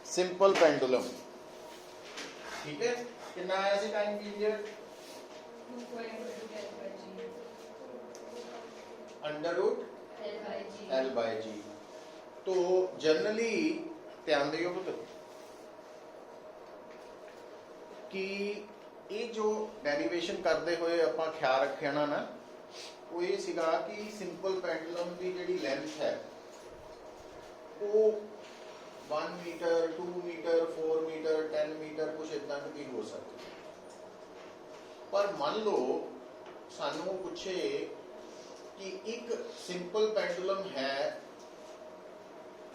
Simple pendulum. ठीक है, कितना आया सी time period? Under root L by G. तो जनरली ध्यान दियो पुत्र कि ये जो डेरिवेशन करते हुए आप ख्याल रखना ना, वो ये सीगा कि सिंपल पेंडुलम की जिहड़ी लेंथ है वो 1 मीटर 2 मीटर 4 मीटर 10 मीटर कुछ इदा की हो सकती है। पर मान लो सानू पूछे कि एक सिंपल पेंडुलम है,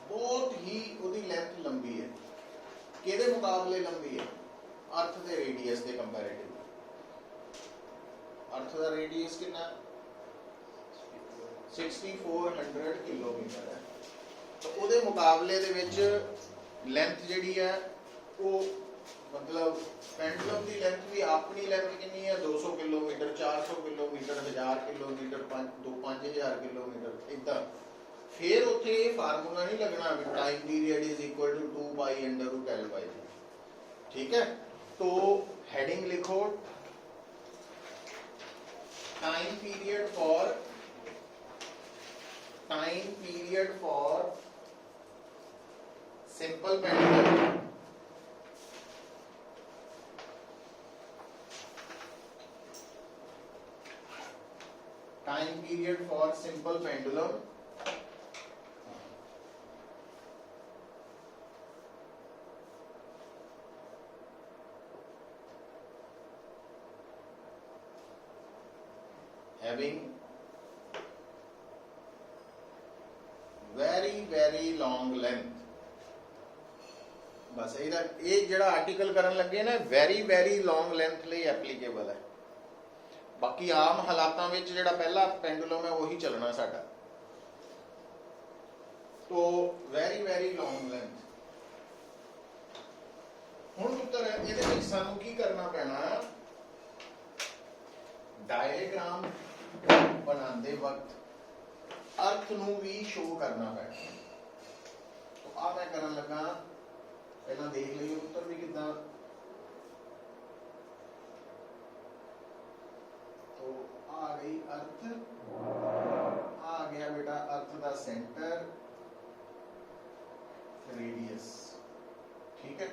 बहुत ही उसकी लेंथ लंबी है, किहदे मुकाबले लंबी है? अर्थ के रेडियस के कंपैरेटिव। अर्थ का रेडियस कितना? 6400 किलोमीटर है। तो उसके मुकाबले दे विच लेंथ जिहड़ी है वो मतलब पेंडुलम की लेंथ भी अपनी लेंथ कितनी है? 200 किलोमीटर 400 किलोमीटर 1000 किलोमीटर 5000 किलोमीटर इदा। फिर उत्थे फार्मूला नहीं लगना कि time period is equal to 2 pi under root L by G. ठीक है, तो हेडिंग लिखो time period for simple pendulum. Time period for simple pendulum having very long length। बस ये जिहड़ा आर्टिकल करन लगे ना very long length लिए एप्लीकेबल है। बाकी आम हालातों में जिहड़ा पहला पेंडुलम है वही चलना साडा। तो very long length। हुण पुत्तर इहदे विच सानू की करना पैना? डायग्राम बनाते वक्त अर्थ नूं भी शो करना पैना। तो आ मैं करन लगा, पहला देख लीजिए उत्तर भी कितना। तो आ गई अर्थ, आ गया बेटा अर्थ का सेंटर रेडियस। ठीक है,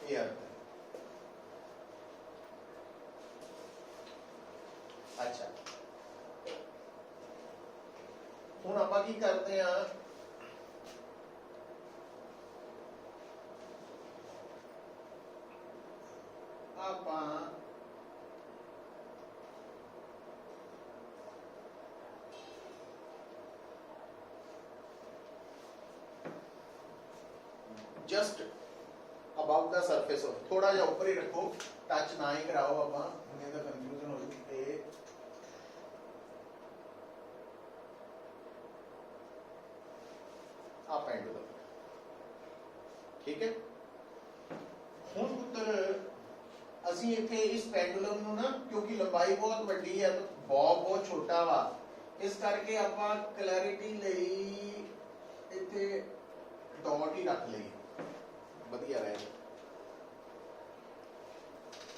ये अर्थ। अच्छा, हुण आपां की करते हैं? आपां just about the surface of, थोड़ा जिहा ऊपर ही रखो, टच ना ही कराओ आपां, नहीं तो कंफ्यूजन हो जाती है। पेंडुलम। ठीक है, हुण पुत्र असी इत्थे इस पेंडुलम नूं ना, क्योंकि लंबाई बहुत वड्डी है तो बॉब बहुत छोटा वा, इस करके आपां क्लैरिटी लई इत्थे डॉट ही रख लई, वधिया रहेगा।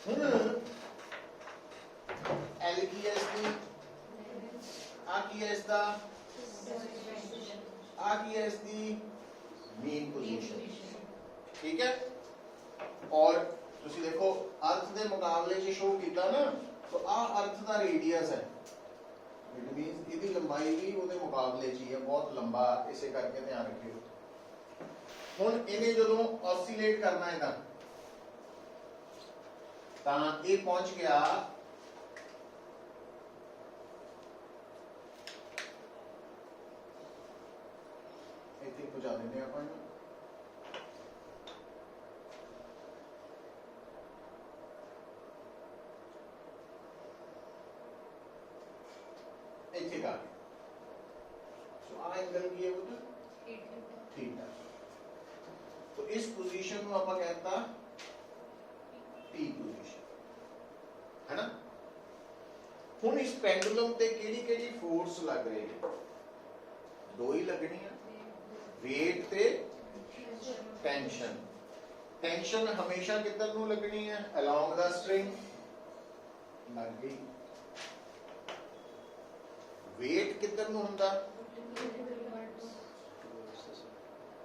हुण एल की है इसकी, आ की है इसका, आ की है इसकी मेन पोजीशन। ठीक है, और तुसी देखो अर्थ के मुकाबले च शो किया ना, तो आ अर्थ का रेडियस है, इट मींस इसकी लंबाई भी उसके मुकाबले च ही है, बहुत लंबा, इसे करके ध्यान रखियो। हुण इन्हें जदों ऑसिलेट करना है ना, तां ये पहुंच गया इत्थे पहुंचा देंगे अपन। इत्थे का सो आ एंगल की है वो थीटा। तो इस पोजीशन को आप कहता टी पोजीशन है ना। हुण इस पेंडुलम ते केड़ी-केड़ी फोर्स लग रही है? दो ही लगनी है। वेट ते टेंशन। टेंशन हमेशा किधर नू लगनी है, अलोंग द स्ट्रिंग लग गई। वेट किधर नू हुंदा,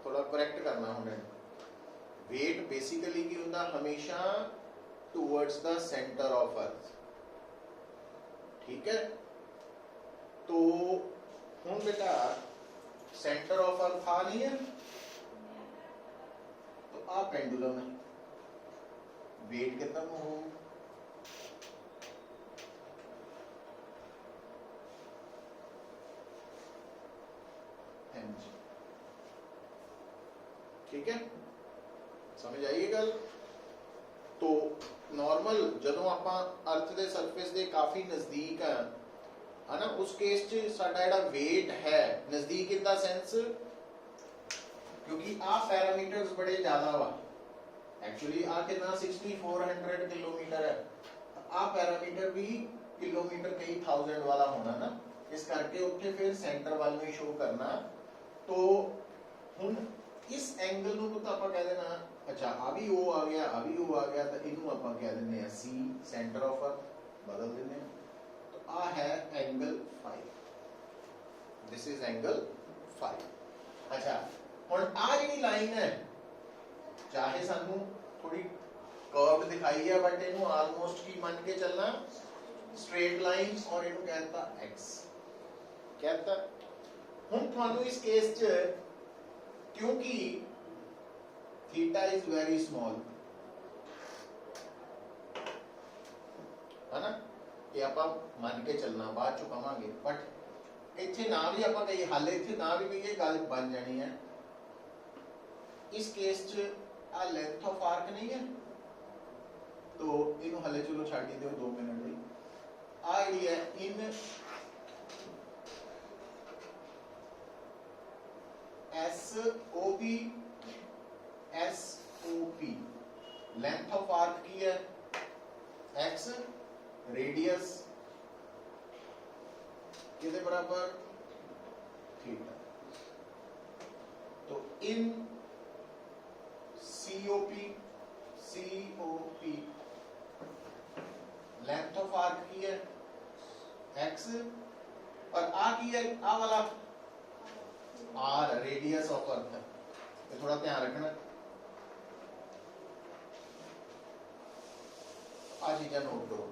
थोड़ा करेक्ट करना हुंदा। वेट बेसिकली की हुंदा हमेशा towards the centre of earth, ठीक है। तो हुण बेटा सेंटर ऑफ अर्थ आ नहीं है, तो आ पेंडुलम है, वेट कितना हो, ठीक है, समझ आई गल। तो नॉर्मल जदों आपां अर्थ दे सरफेस दे काफी नजदीक है ना, उस केस च साडा जिहड़ा वेट है नजदीक इन द सेंस, क्योंकि आ पैरामीटर्स बड़े ज्यादा वा, एक्चुअली आ कितना 6400 किलोमीटर है, आ पैरामीटर भी किलोमीटर कई थाउजेंड वाला होना ना, इस करके उत्थे फिर सेंटर वाल में शो करना। तो हुण इस एंगल नूं तो आपां कह देना, अच्छा आ भी ओ आ गया, आ भी ओ आ गया, तो इनू आपां कह दिंदे आ सी, सेंटर ऑफ अर्थ बदल दिंदे आ। तो आ है एंगल 5, दिस इज एंगल 5। अच्छा हुण आ जिहड़ी लाइन है, चाहे सानू थोड़ी कर्व दिखाई है, बट इनू ऑलमोस्ट की मान के चलना स्ट्रेट लाइन, और इनू कहता एक्स कहता। हुण तुहानू इस केस च क्योंकि थीटा इज वेरी स्मॉल है ना, ये आपां मान के चलना, बाद चो कहांगे, बट इत्थे ना भी आपां कही, हाले इत्थे ना भी कही गल बन जानी है। इस केस च आ लेंथ ऑफ आर्क नहीं है, तो इनू हले चलो छड्ड ही दिओ 2 मिनट लई। आ जिहड़ी है इन SOP, SOP length of arc की है x, रेडियस किसके बराबर थीटा। तो इन COP लेंथ ऑफ आर्क की है x, और आ की है आ वाला r, रेडियस ऑफ अर्थ है। तो थोड़ा ध्यान रखना, आ चीजें नोट करो।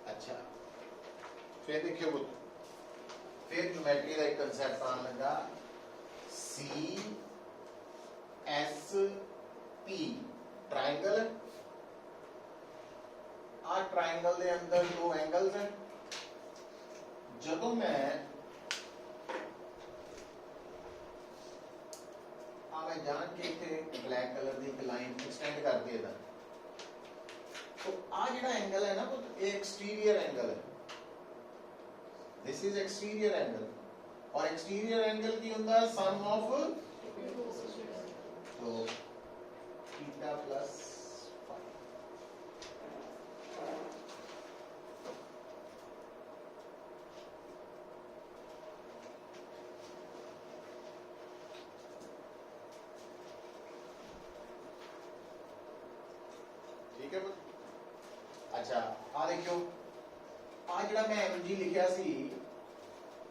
अच्छा फिर देखियो बुत, फिर ज्योमेट्री का एक कंसेप्ट आने लगा, CSP ट्रायंगल है। आ ट्रायंगल के अंदर 2 एंगल्स हैं। जदों मैं मैं जान के इथे ब्लैक कलर की एक लाइन एक्सटेंड कर दी था। तो आ जिहड़ा एंगल है ना वो ये एक्सटीरियर एंगल है, दिस इज एक्सटीरियर एंगल। और एक्सटीरियर एंगल की होता है सम ऑफ तो थीटा प्लस ठीक है। अच्छा आ देखियो आ जिहड़ा मैं mg लिखिया सी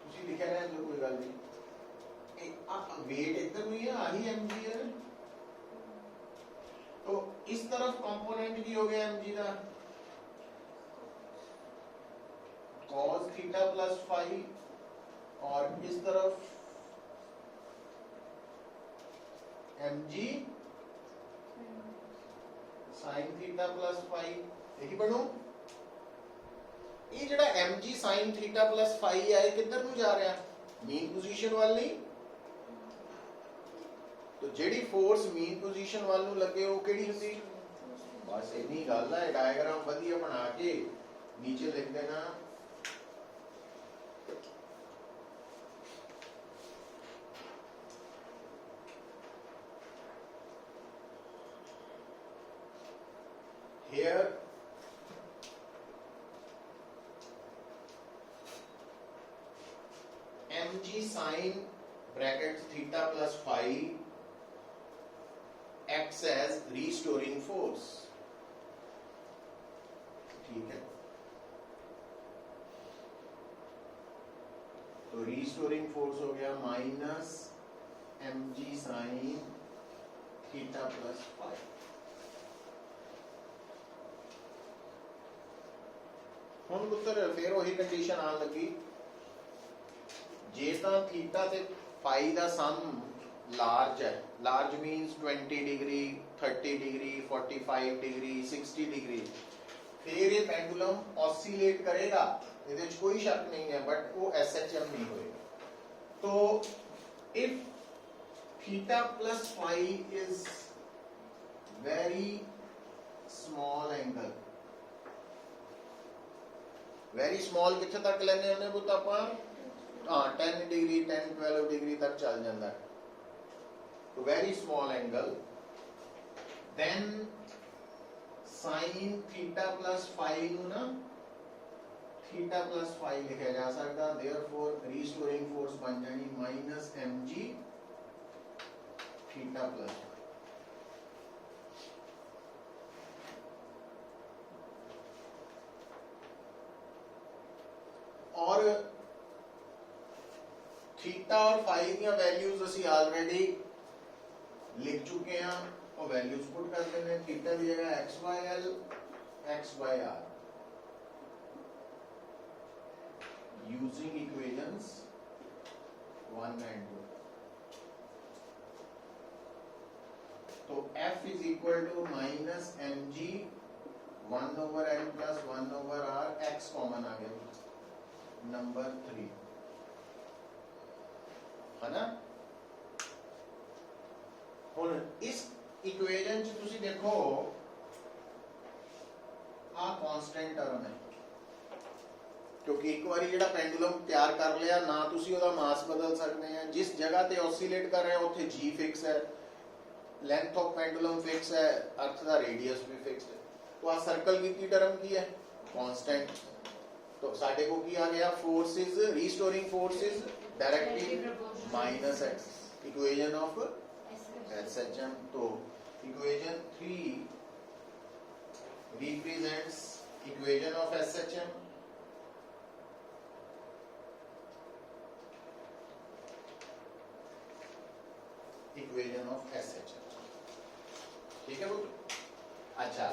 तुसी लिखिया रहने दो कोई गल नहीं, आ वेट इधर नहीं है आही mg है। तो इस तरफ कंपोनेंट की हो गया mg का cos थीटा प्लस फाई, और इस तरफ mg sin theta plus phi. देखी पढ़ो ये जड़ा mg sin theta plus phi है किधर नु जा रहा मीन पोजीशन वाल नहीं। तो जेडी फोर्स मीन पोजीशन वाल नु लगे वो केड़ी हुंदी, बस इन्नी गल है। डायग्राम वधिया बना के नीचे लिख देना here mg sin bracket theta plus phi acts as restoring force। ठीक है, तो restoring force हो गया minus mg sin theta plus phi। ਹੁਣ ਪੁੱਤਰ ਫਿਰ ਉਹੀ ਕੰਡੀਸ਼ਨ ਆਣ ਲੱਗੀ, ਜੇ ਤਾਂ ਥੀਟਾ ਤੇ ਪਾਈ ਦਾ ਸਮ ਲਾਰਜ ਹੈ, large means 20 degree 30 degree 45 degree 60 degree, ਫਿਰ ਇਹ ਪੈਂਡੂਲਮ ऑसिलेट करेगा, ਇਹਦੇ ਵਿੱਚ ਕੋਈ ਸ਼ੱਕ ਨਹੀਂ ਹੈ, ਬਟ ਉਹ SHM ਨਹੀਂ ਹੋਏਗਾ। तो if theta plus phi is very small angle, very small कितने तक लेने होने बुत अपन, हाँ 10 डिग्री 10-12 डिग्री तक चल जाता है। तो very small angle then sine theta plus phi ना थीटा प्लस फाई लिखा जा सकता, देयरफॉर रीस्टोरिंग फोर्स बन जानी माइनस mg थीटा प्लस। और थीटा और फाई दी वैल्यूज असी ऑलरेडी लिख चुके हैं, और वैल्यूज पुट कर देने। थीटा की जगह x by L x by R using equations 1 and 2। तो F is equal to minus mg 1/n plus 1/r, x common आ गया नंबर 3 है ना। हुण इस इक्वेशन च तुसी देखो आ कांस्टेंट टर्म है, क्योंकि एक बार जेड़ा पेंडुलम तैयार कर लिया ना तुसी ओदा मास बदल सकते हैं, जिस जगह ते ऑसिलेट कर रहे हैं उत्थे g फिक्स है, लेंथ ऑफ पेंडुलम फिक्स है, अर्थ दा रेडियस भी फिक्स है। तो आ सर्कल की टर्म की है कांस्टेंट। तो साडे को की आ गया, force is restoring force is directly minus x, equation of SHM। तो equation 3 represents equation of SHM। Equation of SHM, ठीक है वो। अच्छा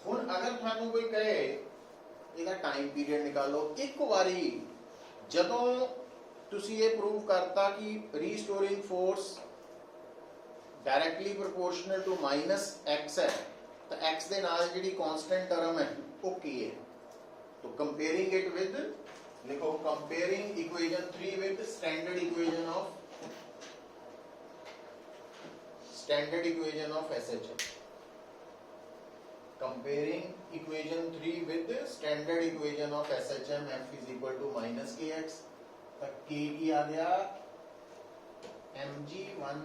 हुण अगर थानू कोई कहे ਇਹਦਾ टाइम पीरियड निकालो, एक बारी जदों तुसी ये प्रूव करता कि restoring force directly proportional to minus x है, तो एक्स दे नाल जिहड़ी कांस्टेंट टर्म है वो की है। तो कंपेयरिंग इट विद, लिखो comparing equation 3 with standard equation of standard equation of SHM. Comparing equation 3 with the standard equation of SHM, F is equal to minus kx. तो k की आ गया mg1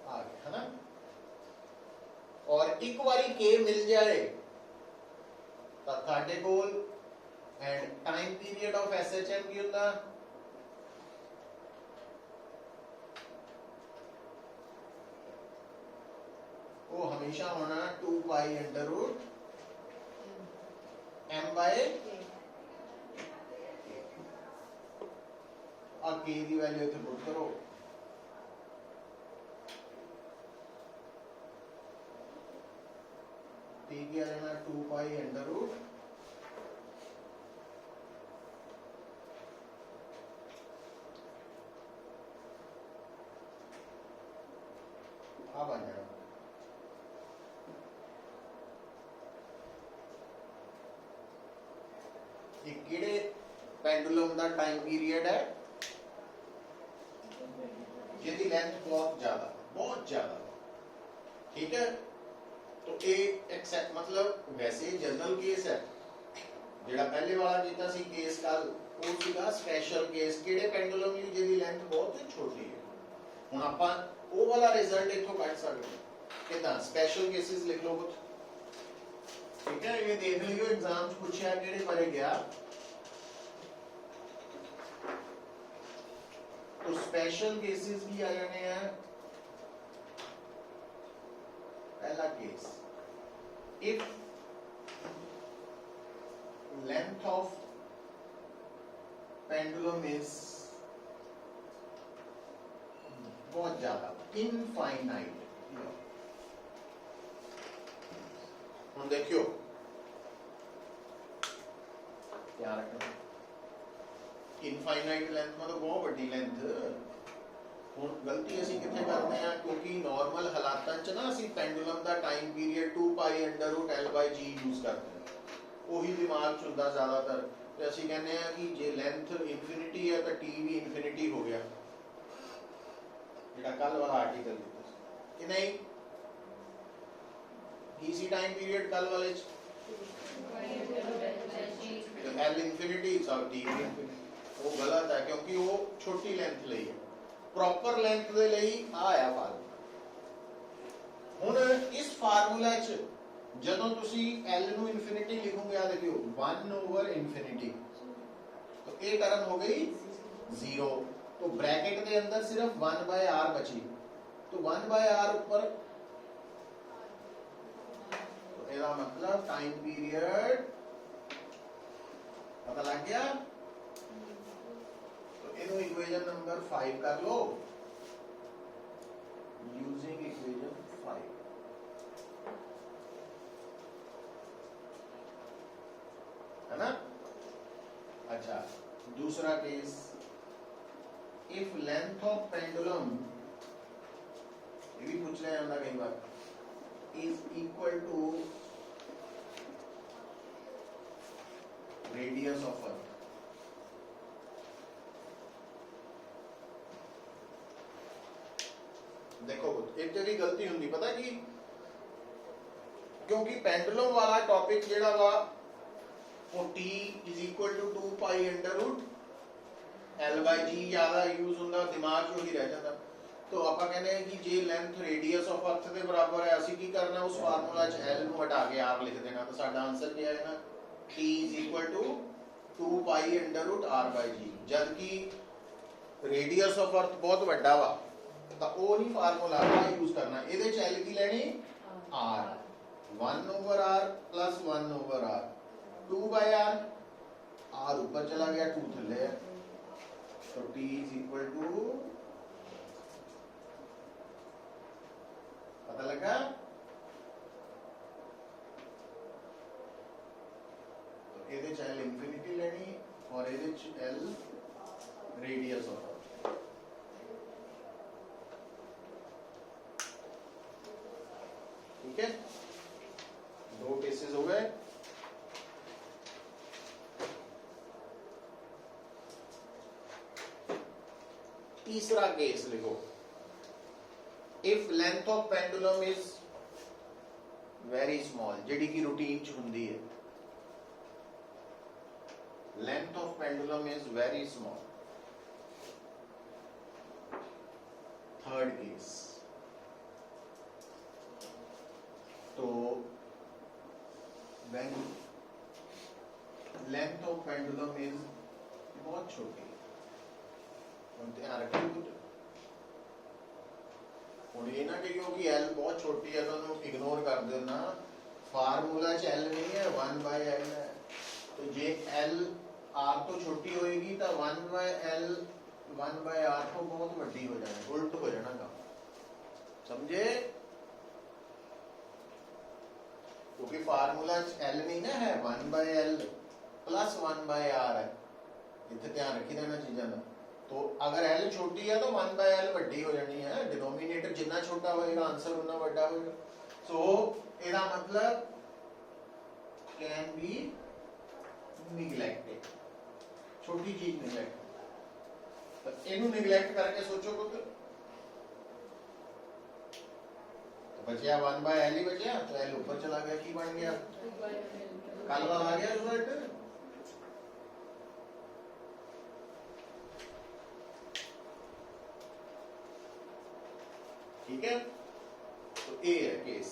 आ गया है ना, और एक बारी k मिल जाए तो थाटे कोल and time period of SHM की होता वो हमेशा होना 2 pi under root m by और k की वैल्यू इथे पुट करो, t की आ जाना 2 पाई अंडर रूट आ बन जाना किहड़े पेंडुलम का टाइम पीरियड है जिहदी लेंथ बहुत ज्यादा, ठीक है। तो ये एक्सेप्ट मतलब वैसे जनरल केस है, जिहड़ा पहले वाला कीता सी केस कल वो सीगा स्पेशल केस, किहड़े पेंडुलम ली जिहदी लेंथ बहुत छोटी है। हुण आपां वो वाला रिजल्ट इथों कढ सकदे किदां, स्पेशल केसेस लिख लो कुछ, ठीक है। ये देख लियो एग्जाम च पूछा किहड़े बारे गया, तो स्पेशल केसेस भी आ जाने हैं। पहला case, if length of pendulum is बहुत ज्यादा, इनफाइनाइट। हम देखियो क्या रखना, इनफाइनाइट लेंथ मतलब बहुत बड़ी लेंथ। हुण गलती असीं कित्थे करदे आ, क्योंकि नॉर्मल हालातां च ना असीं पेंडुलम दा time period 2 pi under root L by G use करदे आ, ਉਹੀ दिमाग च हुंदा ज़्यादातर। ते असीं कहने आ कि जे लेंथ इनफिनिटी है तो T भी इनफिनिटी हो गया, जिहड़ा कल वाला आर्टिकल दित्ता सी कि नहीं। की सी टाइम पीरियड कल वाले च L इनफिनिटी और T भी इनफिनिटी, वो गलत है क्योंकि वो छोटी लेंथ ਲਈ है। प्रॉपर लेंथ ਦੇ ਲਈ ਆ ਆਇਆ ਫਾਰਮੂਲਾ। ਹੁਣ ਇਸ ਫਾਰਮੂਲਾ 'ਚ ਜਦੋਂ ਤੁਸੀਂ L ਨੂੰ ਇਨਫਿनिटी ਲਿਖੋਗੇ, ਆ ਦੇਖਿਓ 1 ओवर इनफिनिटी, तो ये टर्म हो गई 0, तो ब्रैकेट के अंदर सिर्फ 1 बाय r बची, तो 1 बाय r ऊपर, तो ਇਹਦਾ मतलब टाइम पीरियड पता लग गया। इनो इक्वेशन नंबर 5 कर लो, यूजिंग इक्वेशन 5, है ना। अच्छा, दूसरा case, if length of pendulum, ये भी पूछ रहे हैं कई बार, is equal to radius of earth. देखो एक भी गलती होंगी, पता कि क्योंकि पेंडुलम वाला टॉपिक जेड़ा वा वो T is equal to 2 pi under root L by G ज्यादा यूज होंदा, दिमाग च वही रह जाता। तो आपां कहने हैं कि जे लेंथ रेडियस ऑफ अर्थ के बराबर है, असीं की करना, उस फार्मूला च L नूं हटा के R लिख देना, तो साडा आंसर क्या है ना, T is equal to 2 pi under root R by G। जबकि रेडियस ऑफ अर्थ बहुत बड़ा वा, तो वो नहीं फार्मूला यूज करना, ਇਹਦੇ ਚ L की लेनी R, 1 over R plus 1 over R, 2 by R, R ऊपर चला गया 2 थल्ले है, तो T इज इक्वल टू, पता लगा। तो ਇਹਦੇ ਚ L इनफिनिटी लेनी और ਇਹਦੇ ਚ L रेडियस ऑफ अर्थ। ठीक है, 2 केसेस हो गए। तीसरा केस लिखो, if length of pendulum is very small, ਜਿਹੜੀ ਕਿ ਰੂਟੀਨ ਚ ਹੁੰਦੀ ਹੈ, length of pendulum is very small. Third case, तो when length of pendulum is बहुत छोटी, ध्यान रखिए कुछ ਹੁਣ ਇਹ ਨਾ ਕਹੀਓ ਕਿ L ਬਹੁਤ ਛੋਟੀ ਹੈ ਤਾਂ ਉਹਨੂੰ ਇਗਨੋਰ ਕਰ ਦੇਣਾ, ਫਾਰਮੂਲਾ ਚ L नहीं है 1/L है, तो जे L R तो छोटी होएगी तो 1/L 1/R तो बहुत बड़ी हो जाएगी, उल्ट हो जाना काम, समझे? क्योंकि फार्मूला L नहीं ना है, 1/L प्लस 1/R है, इतने ध्यान रखी देना चीज़ों का। तो अगर L छोटी है तो 1/L बड़ी हो जानी है, डिनोमिनेटर जितना छोटा होएगा आंसर उतना बड़ा होएगा। सो इसका मतलब कैन बी निगलेक्टेड, छोटी चीज निगलेक्ट, तो इनू निगलेक्ट करके सोचो कुछ, तो बचा 1/L ही बचा, तो L ऊपर चला गया, की बन गया, कल वाला आ गया रिजल्ट। ठीक है, तो ये है केस।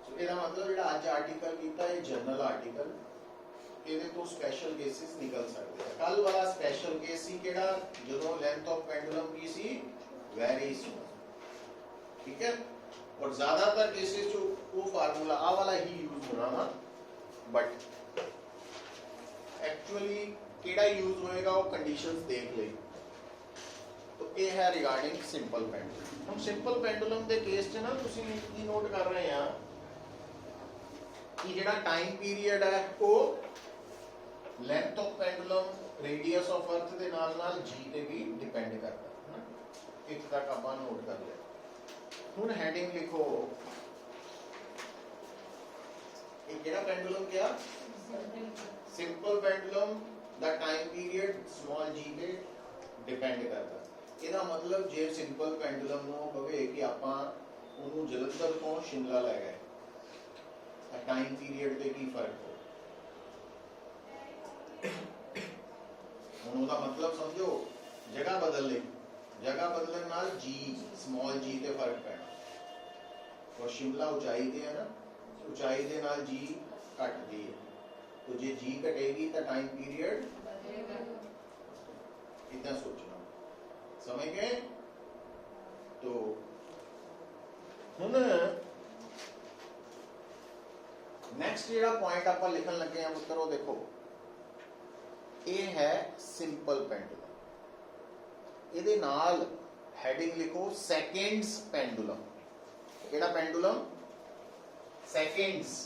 सो ਇਹਦਾ मतलब ਜਿਹੜਾ ਅੱਜ ਆਰਟੀਕਲ ਕੀਤਾ ਇਹ ਜਨਰਲ ਆਰਟੀਕਲ, ਇਹਦੇ ਤੋਂ ਸਪੈਸ਼ਲ ਕੇਸਿਸ ਨਿਕਲ ਸਕਦੇ ਆ। ਕੱਲ ਵਾਲਾ ਸਪੈਸ਼ਲ ਕੇਸ ਸੀ ਕਿਹੜਾ, ਜਦੋਂ length of pendulum Ki C, very small, ठीक है, और ज्यादातर केसेस जो वो फार्मूला आ वाला ही यूज होना ना, बट एक्चुअली केड़ा यूज होएगा वो कंडीशंस देख ले। तो ये है रिगार्डिंग सिंपल पेंडुलम। हम सिंपल पेंडुलम के केस च ना तुसी की नोट कर रहे हैं कि जेड़ा टाइम पीरियड है वो length of pendulum radius of अर्थ के नाल जी ते भी डिपेंड करता है, इत्थे तक आपां नोट कर लिया। हुण हेडिंग लिखो, ये केड़ा पेंडुलम क्या, सिंपल पेंडुलम दा टाइम पीरियड स्मॉल जी पे डिपेंड करता। ਇਹਦਾ मतलब ਜੇ ਸਿੰਪਲ ਪੈਂਡੂਲਮ ਨੂੰ ਕਹੇ ਕਿ ਆਪਾਂ ਉਹਨੂੰ ਜਲੰਧਰ ਤੋਂ ਸ਼ਿਮਲਾ ਲੈ ਗਏ ਤਾਂ ਟਾਈਮ ਪੀਰੀਅਡ ਤੇ ਕੀ ਫਰਕ ਹੋ, ਹੁਣ ਉਹਦਾ मतलब ਸਮਝੋ, ਜਗ੍ਹਾ ਬਦਲ ਲਈ, ਜਗ੍ਹਾ ਬਦਲਣ ਨਾਲ ਜੀ ਸਮਾਲ ਜੀ ਤੇ ਫਰਕ ਪੈਣਾ, ਔਰ ਸ਼ਿਮਲਾ ਉਚਾਈ ਤੇ ਹੈ ਨਾ, ਉਚਾਈ ਦੇ ਨਾਲ ਜੀ ਘਟਦੀ ਹੈ, तो ਜੇ जी घटेगी तो टाइम पीरियड इतना सोचना, समझ गए? तो हुण नेक्स्ट जेड़ा पॉइंट आप लिखन लगे हैं मित्रों, देखो ये है सिंपल पेंडुलम, इहदे नाल हेडिंग लिखो सेकेंड्स पेंडुलम। केड़ा pendulum, seconds,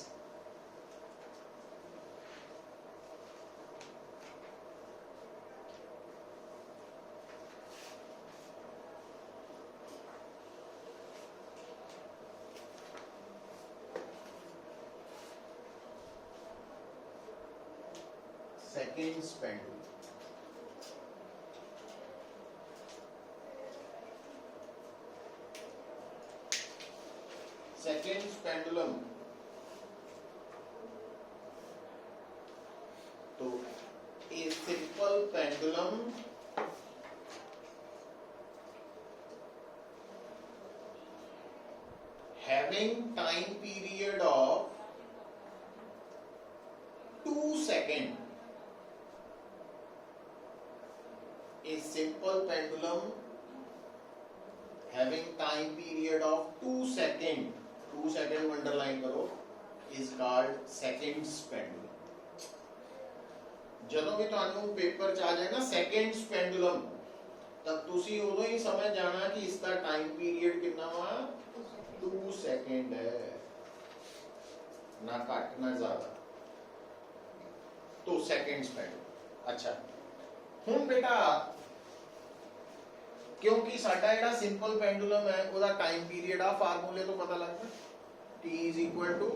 seconds pendulum। seconds pendulum तो a simple pendulum having time period of 2 seconds, a simple pendulum having time period of 2 seconds, 2 second underline करो, is called seconds pendulum। ਜਦੋਂ ਵੀ ਤੁਹਾਨੂੰ paper ਚ ਆ ਜਾਏ ਨਾ seconds pendulum, तब तुसी उदों ही समझ जाना कि इसका टाइम पीरियड कितना वा, 2 सेकंड है, ना घट ना ज्यादा, तो सेकंड्स pendulum। अच्छा हुण बेटा क्योंकि साडा जेड़ा सिंपल पेंडुलम है ओदा टाइम पीरियड आ फार्मूले तो पता लगदा, t is equal to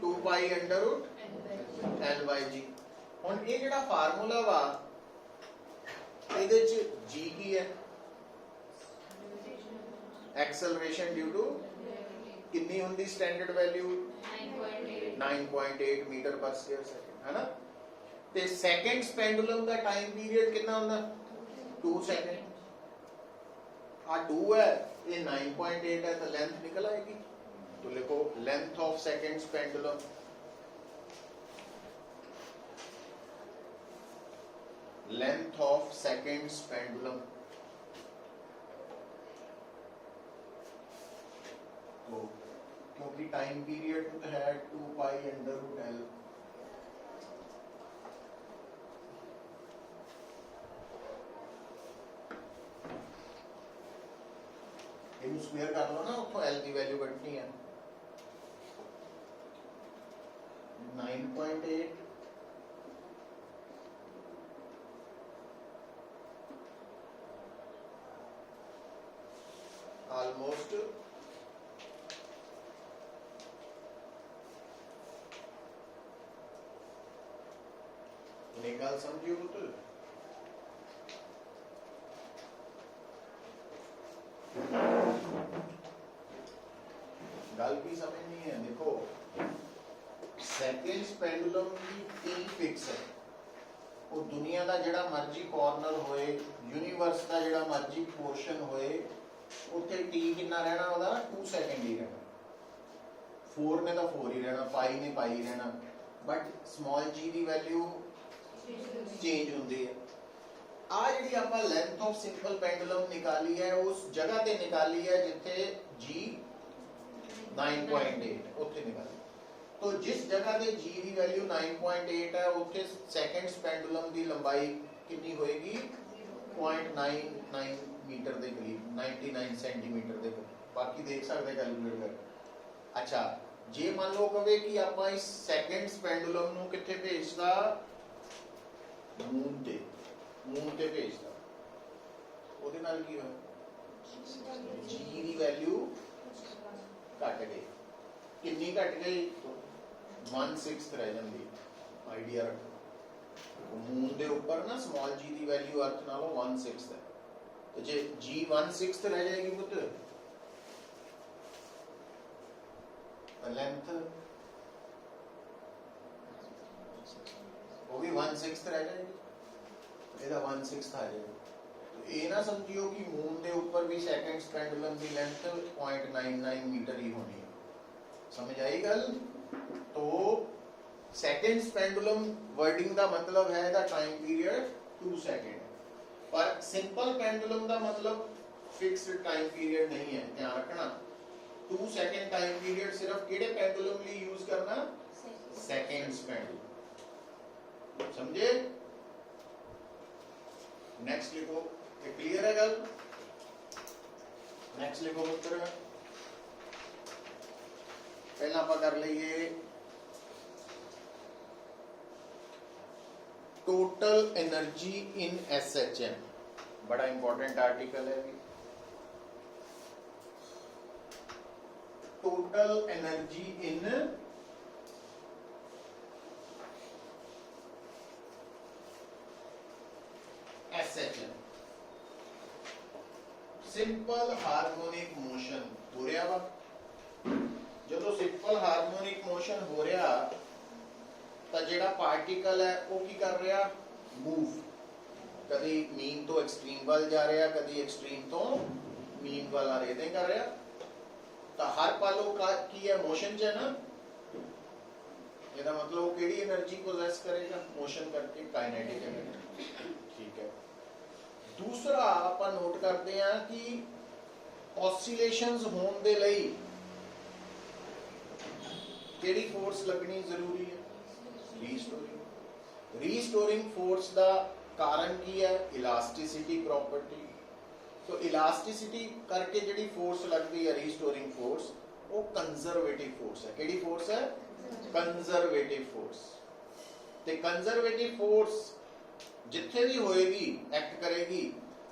2 pi under root l by g। हुण ये जेड़ा फार्मूला वा ਇਹਦੇ ਚ g ਕੀ ਹੈ, एक्सेलरेशन ड्यू टू कितनी होंगी स्टैंडर्ड वैल्यू 9.8 मीटर पर स्क्वायर सेकंड है ना। ते सेकंड्स पेंडुलम का टाइम पीरियड कितना होंदा 2 सेकंड। आ 2 है ये 9.8 है तो लेंथ निकल आएगी। तो लिखो length of seconds pendulum length of seconds pendulum. तो क्योंकि टाइम पीरियड है 2 पाई अंडर रूट एल इन स्क्वायर कर लो ना उतो एल की वैल्यू कटनी है 9.8 ऑलमोस्ट निकाल समझियो पुत्र। गल भी समझनी है। देखो सेकंड्स पेंडुलम की टी फिक्स है वो दुनिया का जड़ा मर्जी कॉर्नर होए यूनिवर्स का जड़ा मर्जी पोर्शन होए उत्थे टी कितना रहना ओदा 2 सेकंड ही रहना 4 ने तो 4 ही रहना पाई ने पाई ही रहना बट स्मॉल जी की वैल्यू चेंज होंदी है। आ जिहड़ी आपां लेंथ ऑफ सिंपल पेंडुलम निकाली है उस जगह ते निकाली है जिथे जी 9.8 उत्थे निकाली। तो जिस जगह पे जी की वैल्यू 9.8 है उत्थे सेकंड्स पेंडुलम की लंबाई कितनी होएगी 0.99 मीटर के करीब 99 सेंटीमीटर के करीब। बाकी देख सकते कैलकुलेट कर। अच्छा जे मान लो कहे कि आपां इस सेकंड्स पेंडुलम नूं कित्थे भेजदा मून ते भेजदा ओदे नाल की होया जी की वैल्यू घट गई। कितनी घट गई 1/6 रह जाती आइडिया रखो। मून के उपर ना स्मॉल जी की वैल्यू अर्थ नालों 1/6 है तो जे जी 1/6 रह जाएगी पुत्र लेंथ वो भी 1/6 रह जाएगी ਇਹਦਾ 1/6 आ जाएगा। तो ये ना समझियो कि मून के ऊपर भी सेकंड्स पेंडुलम की लेंथ 0.99 मीटर ही होनी है। समझ आई गल। तो सेकंड्स पेंडुलम वर्डिंग का मतलब है दा टाइम पीरियड 2 सेकंड पर सिंपल पेंडुलम का मतलब फिक्स्ड टाइम पीरियड नहीं है। ध्यान रखना 2 सेकंड टाइम पीरियड सिर्फ किहड़े पेंडुलम लिए यूज करना सेकंड्स पेंडुलम। समझे। नेक्स्ट लिखो क्लियर है गल। नेक्स्ट लिखो पुत्र पहला आप कर लीजिए टोटल एनर्जी इन SHM बड़ा इंपॉर्टेंट आर्टिकल है। Total energy in SHM simple harmonic motion हो रहा वा। जो सिंपल हार्मोनिक मोशन हो रहा तो जेड़ा पार्टिकल है वो की कर रहा मूव कभी मीन तो एक्सट्रीम वाल जा रहा कभी एक्सट्रीम तो मीन वाल आ रहा कर रहा। तो हर पल का की है मोशन च है ना मतलब वो केड़ी एनर्जी पोजेस करेगा मोशन करके काइनेटिक एनर्जी। ठीक है। दूसरा आप नोट करते हैं कि ऑसिलेशंस होने दे लई केड़ी फोर्स लगनी जरूरी है रीस्टोरिंग फोर्स का कारण की है इलास्टिसिटी प्रॉपर्टी। तो इलास्टिसिटी करके जिहड़ी फोर्स लगती है रीस्टोरिंग फोर्स वो कंजर्वेटिव फोर्स है। केड़ी फोर्स है कंजर्वेटिव फोर्स। ते कंजर्वेटिव फोर्स जिथे भी होएगी एक्ट करेगी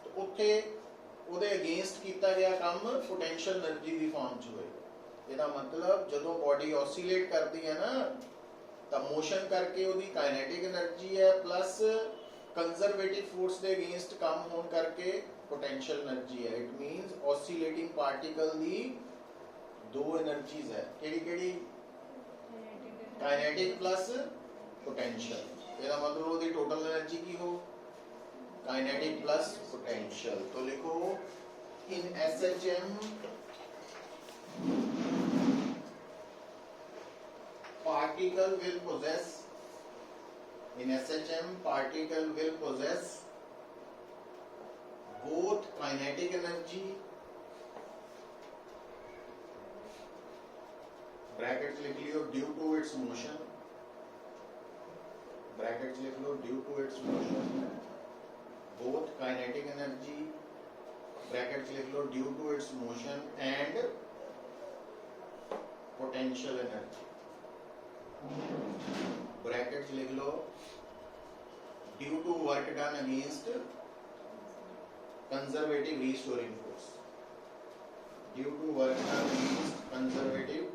तो उत्थे उहदे अगेंस्ट कीता गया काम पोटेंशियल एनर्जी की फॉर्म च होएगा। ਇਹਦਾ मतलब ਜਦੋਂ बॉडी ऑसिलेट करती है ना तो मोशन करके ਉਹਦੀ काइनेटिक एनर्जी है प्लस कंजरवेटिव फोर्स के अगेंस्ट काम होने करके पोटेंशियल एनर्जी है। इट मींस ऑसिलेटिंग पार्टिकल दी दो एनर्जीज है, केड़ी केड़ी? Kinetic plus potential. ਇਹਦਾ मतलब ਉਹਦੀ टोटल एनर्जी की हो? Kinetic plus potential. तो लिखो इन SHM particle will possess, in SHM particle will possess both kinetic energy brackets लिख लियो due to its motion, brackets लिख लो due to its motion, both kinetic energy brackets लिख लो due to its motion and potential energy, brackets लिख लो due to work done against conservative restoring force, due to work done against conservative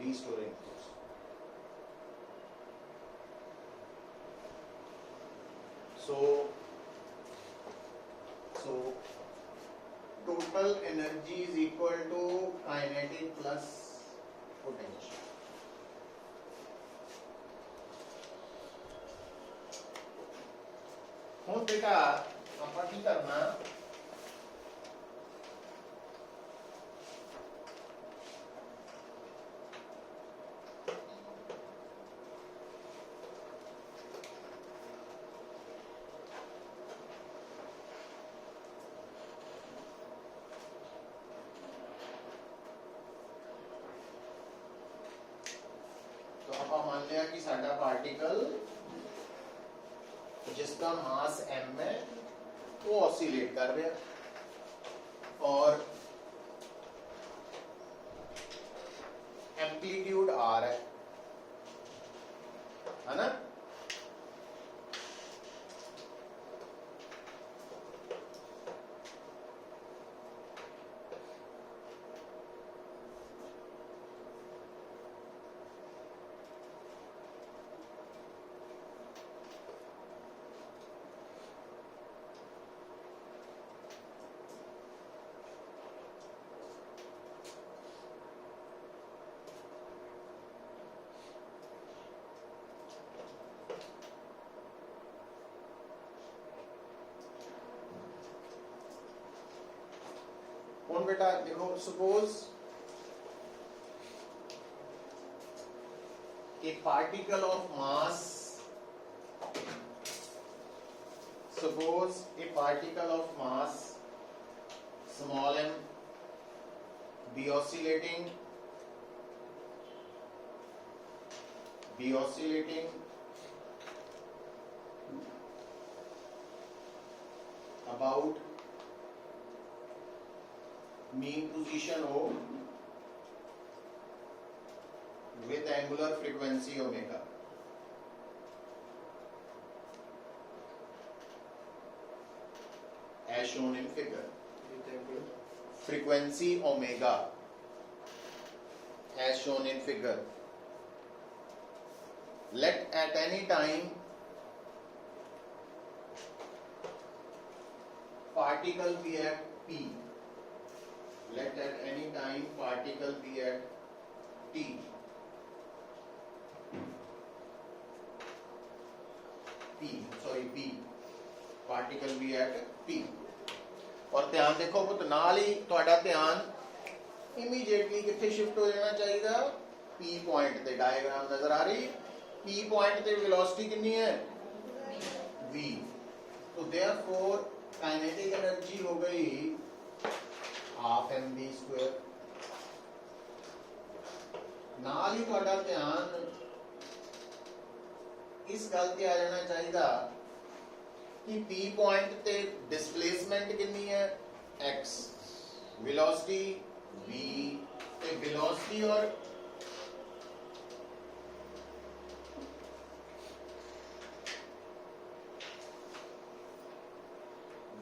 restoring force. So total energy is equal to kinetic plus potential. ਹੁਣ बेटा ਆਪਾਂ ਕੀ ਕਰਨਾ, तो आप मान लिया कि साडा पार्टिकल जिसका मास m है वो ऑसिलेट कर रहा है और एम्पलीट्यूड r है ना? कौन बेटा देखो, suppose a particle of mass, suppose a particle of mass small m be oscillating about mean position O with angular frequency omega. As shown in figure. Frequency omega as shown in figure. Let at any time particle be at P. Let at any time particle be at T. P. Particle be at P. और ध्यान देखो पुत, नाल ही तुहाडा ध्यान immediately किथे shift हो जाना चाहिए? P पॉइंट ते। डायग्राम नजर आ रही? P पॉइंट ते वेलोसिटी कितनी है? V. तो देयरफॉर काइनेटिक एनर्जी हो गई हाफ mv²। नाल ही तुहाडा ध्यान इस गल ते आ जाना चाहिए कि P पॉइंट ते डिस्प्लेसमेंट कितनी है? x, वेलोसिटी v, ते वेलोसिटी और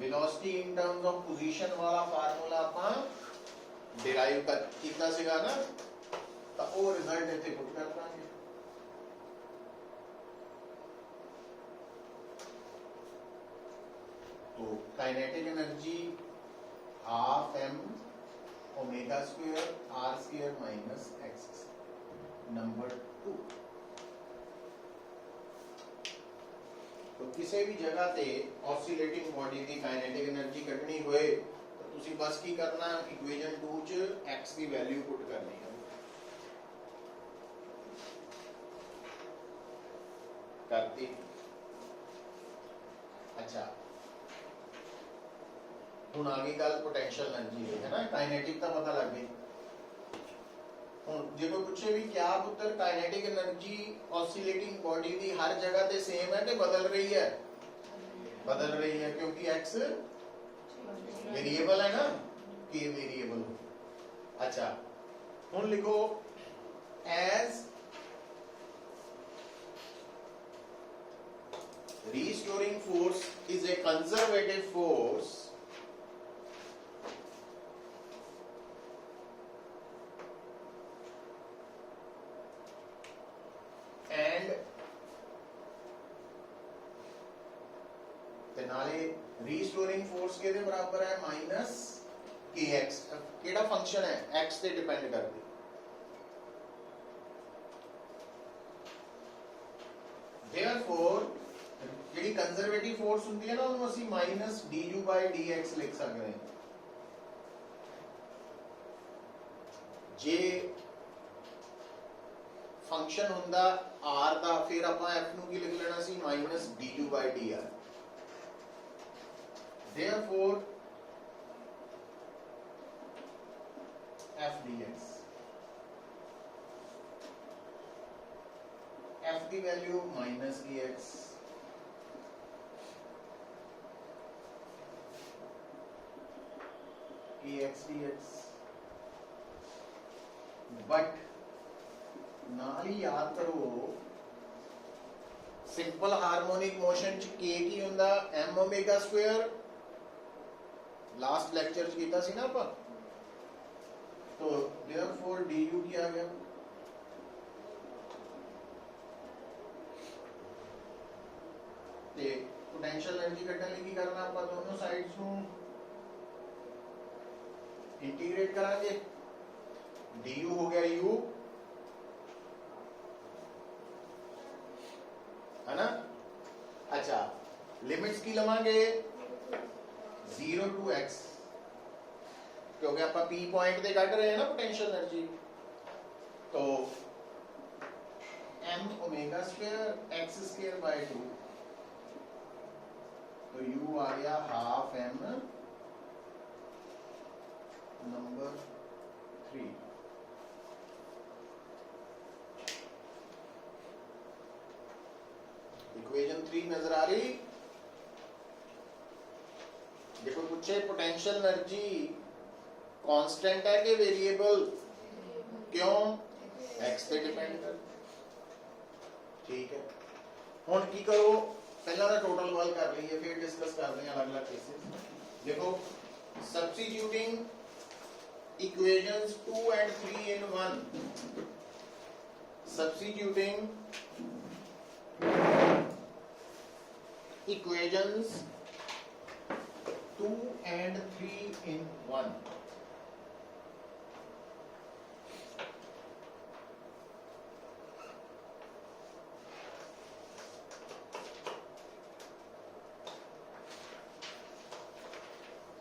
velocity in terms of position वाला फार्मूला ਆਪਾਂ डिराइव ਕੀਤਾ ਸੀਗਾ ਨਾ, ਤਾਂ ਉਹ ਰਿਜ਼ਲਟ ਇੱਥੇ ਪੁੱਟ ਕਰ ਦਾਂਗੇ। Kinetic energy half m omega square r square minus x. Number 2, तो किसी भी जगह ते ऑसिलेटिंग बॉडी की काइनेटिक एनर्जी कढनी होए तो तुसी बस की करना, इक्वेशन 2 च x की वैल्यू पुट करनी है। करती। अच्छा, हुण आ गई गल पोटेंशियल एनर्जी की, है ना। काइनेटिक का पता लग गई। हुण जे कोई पूछे भी क्या पुत्र काइनेटिक एनर्जी ऑसिलेटिंग बॉडी की हर जगह ते सेम है कि बदल रही है? बदल रही है, क्योंकि x वेरिएबल है ना, k वेरिएबल। अच्छा, हुण लिखो as restoring force is a conservative force and ते नाले restoring force के दे बराबर है माइनस kx। केड़ा फंक्शन है? x ते डिपेंड करती। therefore ਜਿਹੜੀ ਕੰਜ਼ਰਵੇਟਿਵ ਫੋਰਸ ਹੁੰਦੀ ਹੈ ਨਾ ਉਹਨੂੰ ਅਸੀਂ ਮਾਈਨਸ du by dx ਲਿਖ ਸਕਦੇ ਹਾਂ। ਜੇ ਫੰਕਸ਼ਨ ਹੁੰਦਾ r ਦਾ, ਫਿਰ ਆਪਾਂ f ਨੂੰ ਕੀ ਲਿਖ ਲੈਣਾ ਸੀ? Minus du by dr। therefore f dx, f ਦੀ value minus kx kx dx। But नाल ही याद करो सिंपल हार्मोनिक मोशन च k की हुंदा m omega square. Last lecture च कीता सी ना ਆਪਾਂ। तो therefore du की आ गया। ते पोटेंशियल एनर्जी कढने लई की करना ਆਪਾਂ दोनों साइड्स ਨੂੰ इंटीग्रेट करांगे। du हो गया u, है ना। अच्छा, लिमिट्स की लवांगे 0 to x, क्योंकि आप p पॉइंट ते कट रहे हैं ना पोटेंशियल एनर्जी। तो m omega square x square by 2, तो u आ गया हाफ m नंबर 3। इक्वेशन 3 नजर आ रही? देखो पूछे पोटेंशियल एनर्जी कांस्टेंट है कि वेरिएबल? क्यों? x पे डिपेंड कर। ठीक है, हुण की करो, पहला ना टोटल वाल कर लईए, फिर डिस्कस करते हैं अलग अलग केसेस। देखो substituting equations 2 and 3 in 1, substituting equations 2 and 3 in 1।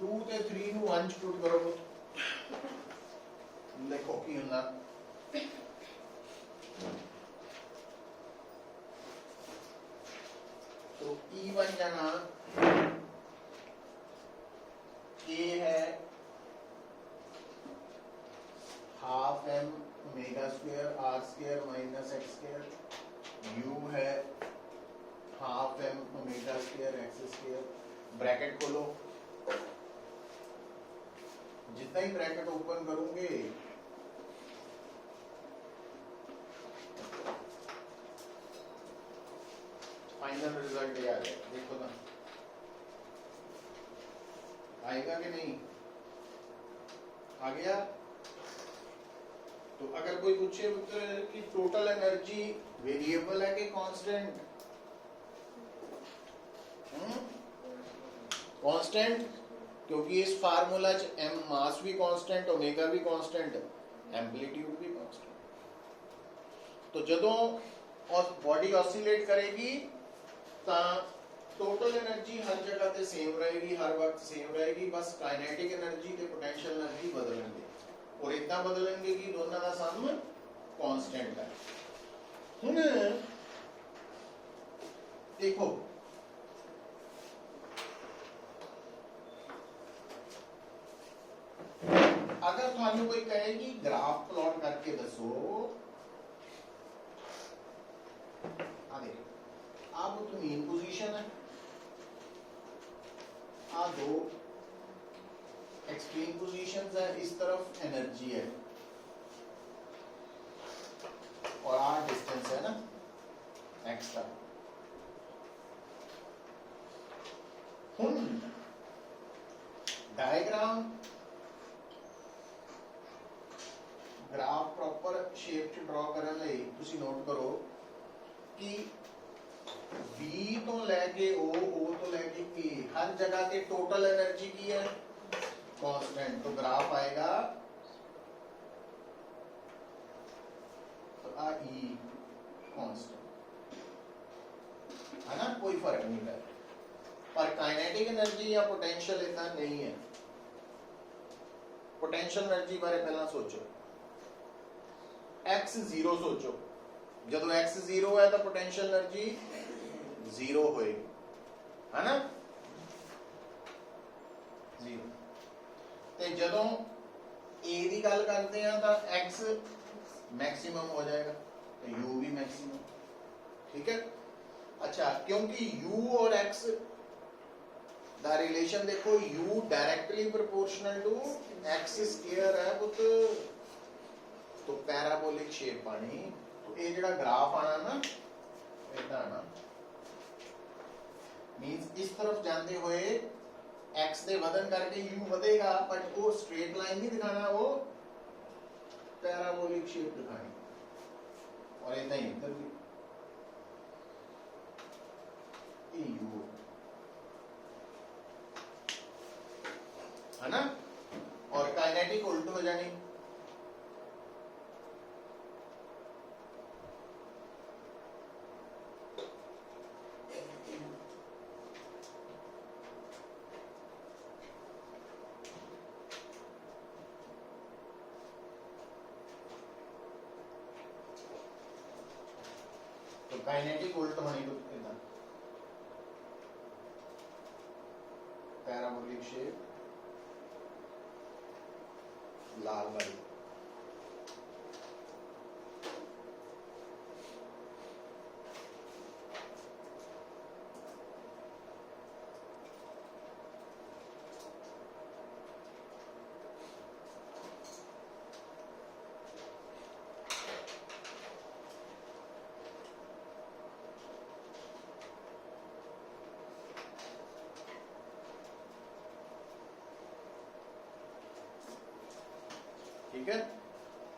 To ते 3 ਨੂੰ 1 ਚ ਪੁੱਟ ਕਰੋ। देखो की हुंदा तो E बन जाना A है half m omega square r square minus x square, u है half m omega square x square. Bracket खोलो, जितना ही ब्रैकेट ओपन करूंगे फाइनल रिजल्ट ये आ जाएगा। देखो ना आएगा कि नहीं? आ गया। तो अगर कोई पूछे कि टोटल एनर्जी वेरिएबल है कि कांस्टेंट? कांस्टेंट, क्योंकि इस फार्मूला च एम मास भी कांस्टेंट, ओमेगा भी कांस्टेंट, एम्पलीट्यूड भी कांस्टेंट। तो जदों और बॉडी ऑसिलेट करेगी तो टोटल एनर्जी हर जगह ते सेम रहेगी, हर वक्त सेम रहेगी, बस काइनेटिक एनर्जी ते पोटेंशियल एनर्जी बदलेंगे और इतना बदलेंगे कि दोनों का सम कांस्टेंट है। हुण देखो अगर थानू कोई कहे कि ग्राफ प्लॉट करके दसो, आ देखो आ तो मेन पोजीशन है, आ दो एक्सट्रीम पोजीशंस है, इस तरफ एनर्जी है और आ डिस्टेंस है ना एक्स का। हुण डायग्राम ग्राफ प्रॉपर शेप च ड्रॉ करने लई तुसी नोट करो कि बी तो लैके ओ तो लैके ए हर जगह के टोटल एनर्जी की है कांस्टेंट, तो ग्राफ आएगा तो आ ई कांस्टेंट है ना, कोई फर्क नहीं पड़ता। पर काइनेटिक एनर्जी या पोटेंशियल इतना नहीं है। पोटेंशियल एनर्जी बारे पहला सोचो, x जीरो सोचो, जब x जीरो है तो पोटेंशियल एनर्जी जीरो होएगी, है ना, जीरो। ते जदों a की गल करते हैं तो x मैक्सिमम हो जाएगा, तो u भी मैक्सिमम, ठीक है। अच्छा, क्योंकि u और x दा रिलेशन देखो, u directly proportional to x square है पुत, तो पैराबोलिक शेप आनी, तो ये जेड़ा ग्राफ आना ना इतना आना, मींस इस तरफ जाते हुए x दे वजन करके u बढ़ेगा, बट वो स्ट्रेट लाइन नहीं दिखाना, वो पैराबोलिक शेप दिखानी। और इतना ही इधर भी u है ना, और काइनेटिक उल्ट हो जानी, तो काइनेटिक उल्ट होनी तो इतना पैराबोलिक शेप लाल वाली, ठीक है।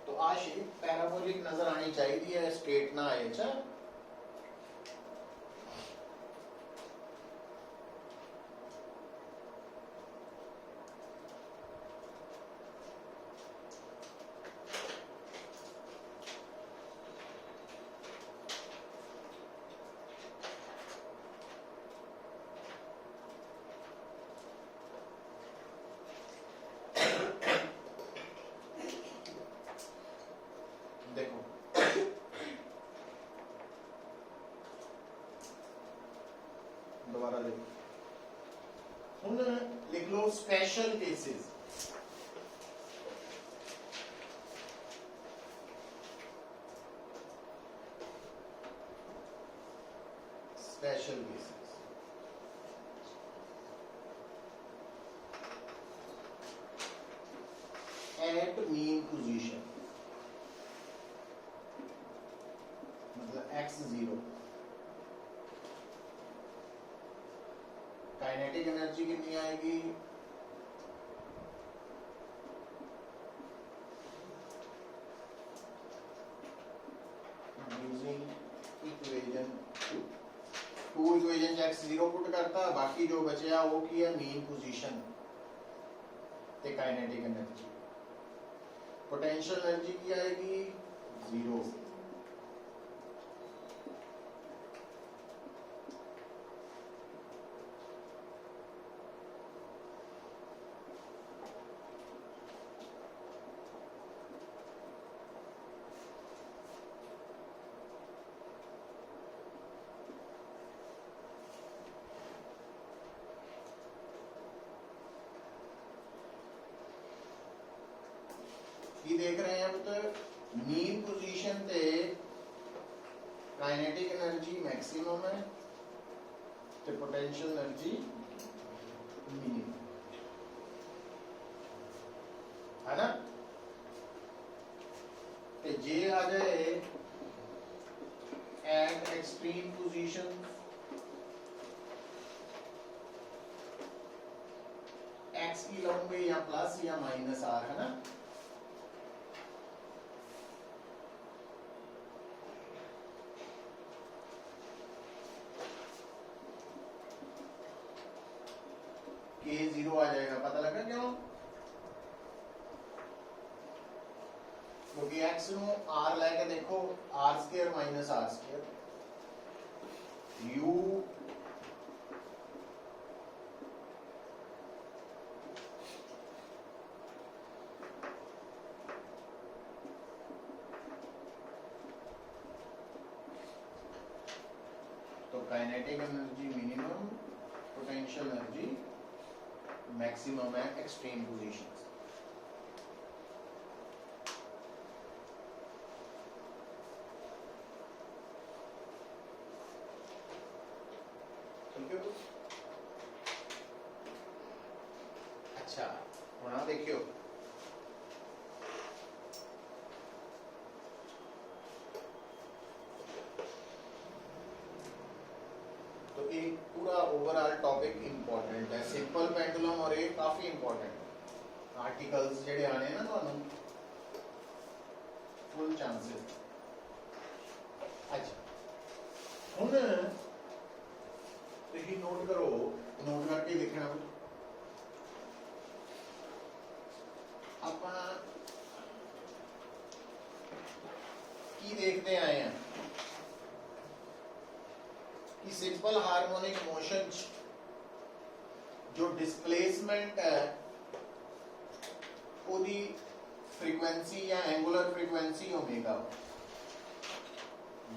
तो आ शेप पैराबोलिक नजर आनी चाहिए, स्ट्रेट ना आए। अच्छा, दोबारा देखो, हुण लिख लो special cases. Special cases at mean position, मतलब x जीरो, काइनेटिक एनर्जी कितनी आएगी, यूजिंग इक्वेशन टू इक्वेशन रेंज x 0 पुट करता, बाकी जो बचया वो की है मीन पोजीशन ते काइनेटिक एनर्जी। पोटेंशियल एनर्जी की आएगी 0। की देख रहे हैं पुत्र, मीन पोजीशन ते काइनेटिक एनर्जी मैक्सिमम है ते पोटेंशियल एनर्जी मिनिमम है ना। ते जे आ जाए एट एक्सट्रीम पोजीशन एक्स की लंबाई या प्लस या माइनस आर है ना। के 0 आ जाएगा, पता लगा क्यों? क्योंकि x नु r लेके देखो r² माइनस r², u तो kinetic energy minimum, potential energy maximum है एक्सट्रीम पोजीशंस। ठीक है। अच्छा होना देखियो, तो एक पूरा ओवरऑल टॉपिक इंपॉर्टेंट है, सिंपल पेंडुलम, और ये काफी इंपॉर्टेंट आर्टिकल्स जेडे आने ना तो फुल चांसेस। अच्छा हुन तुसी नोट करो, नोट करके लिखना। ਆਪਾਂ की देखते आए हैं कि सिंपल हार्मोनिक मोशन जो डिस्प्लेसमेंट है ओदी फ्रीक्वेंसी या एंगुलर फ्रीक्वेंसी ओमेगा,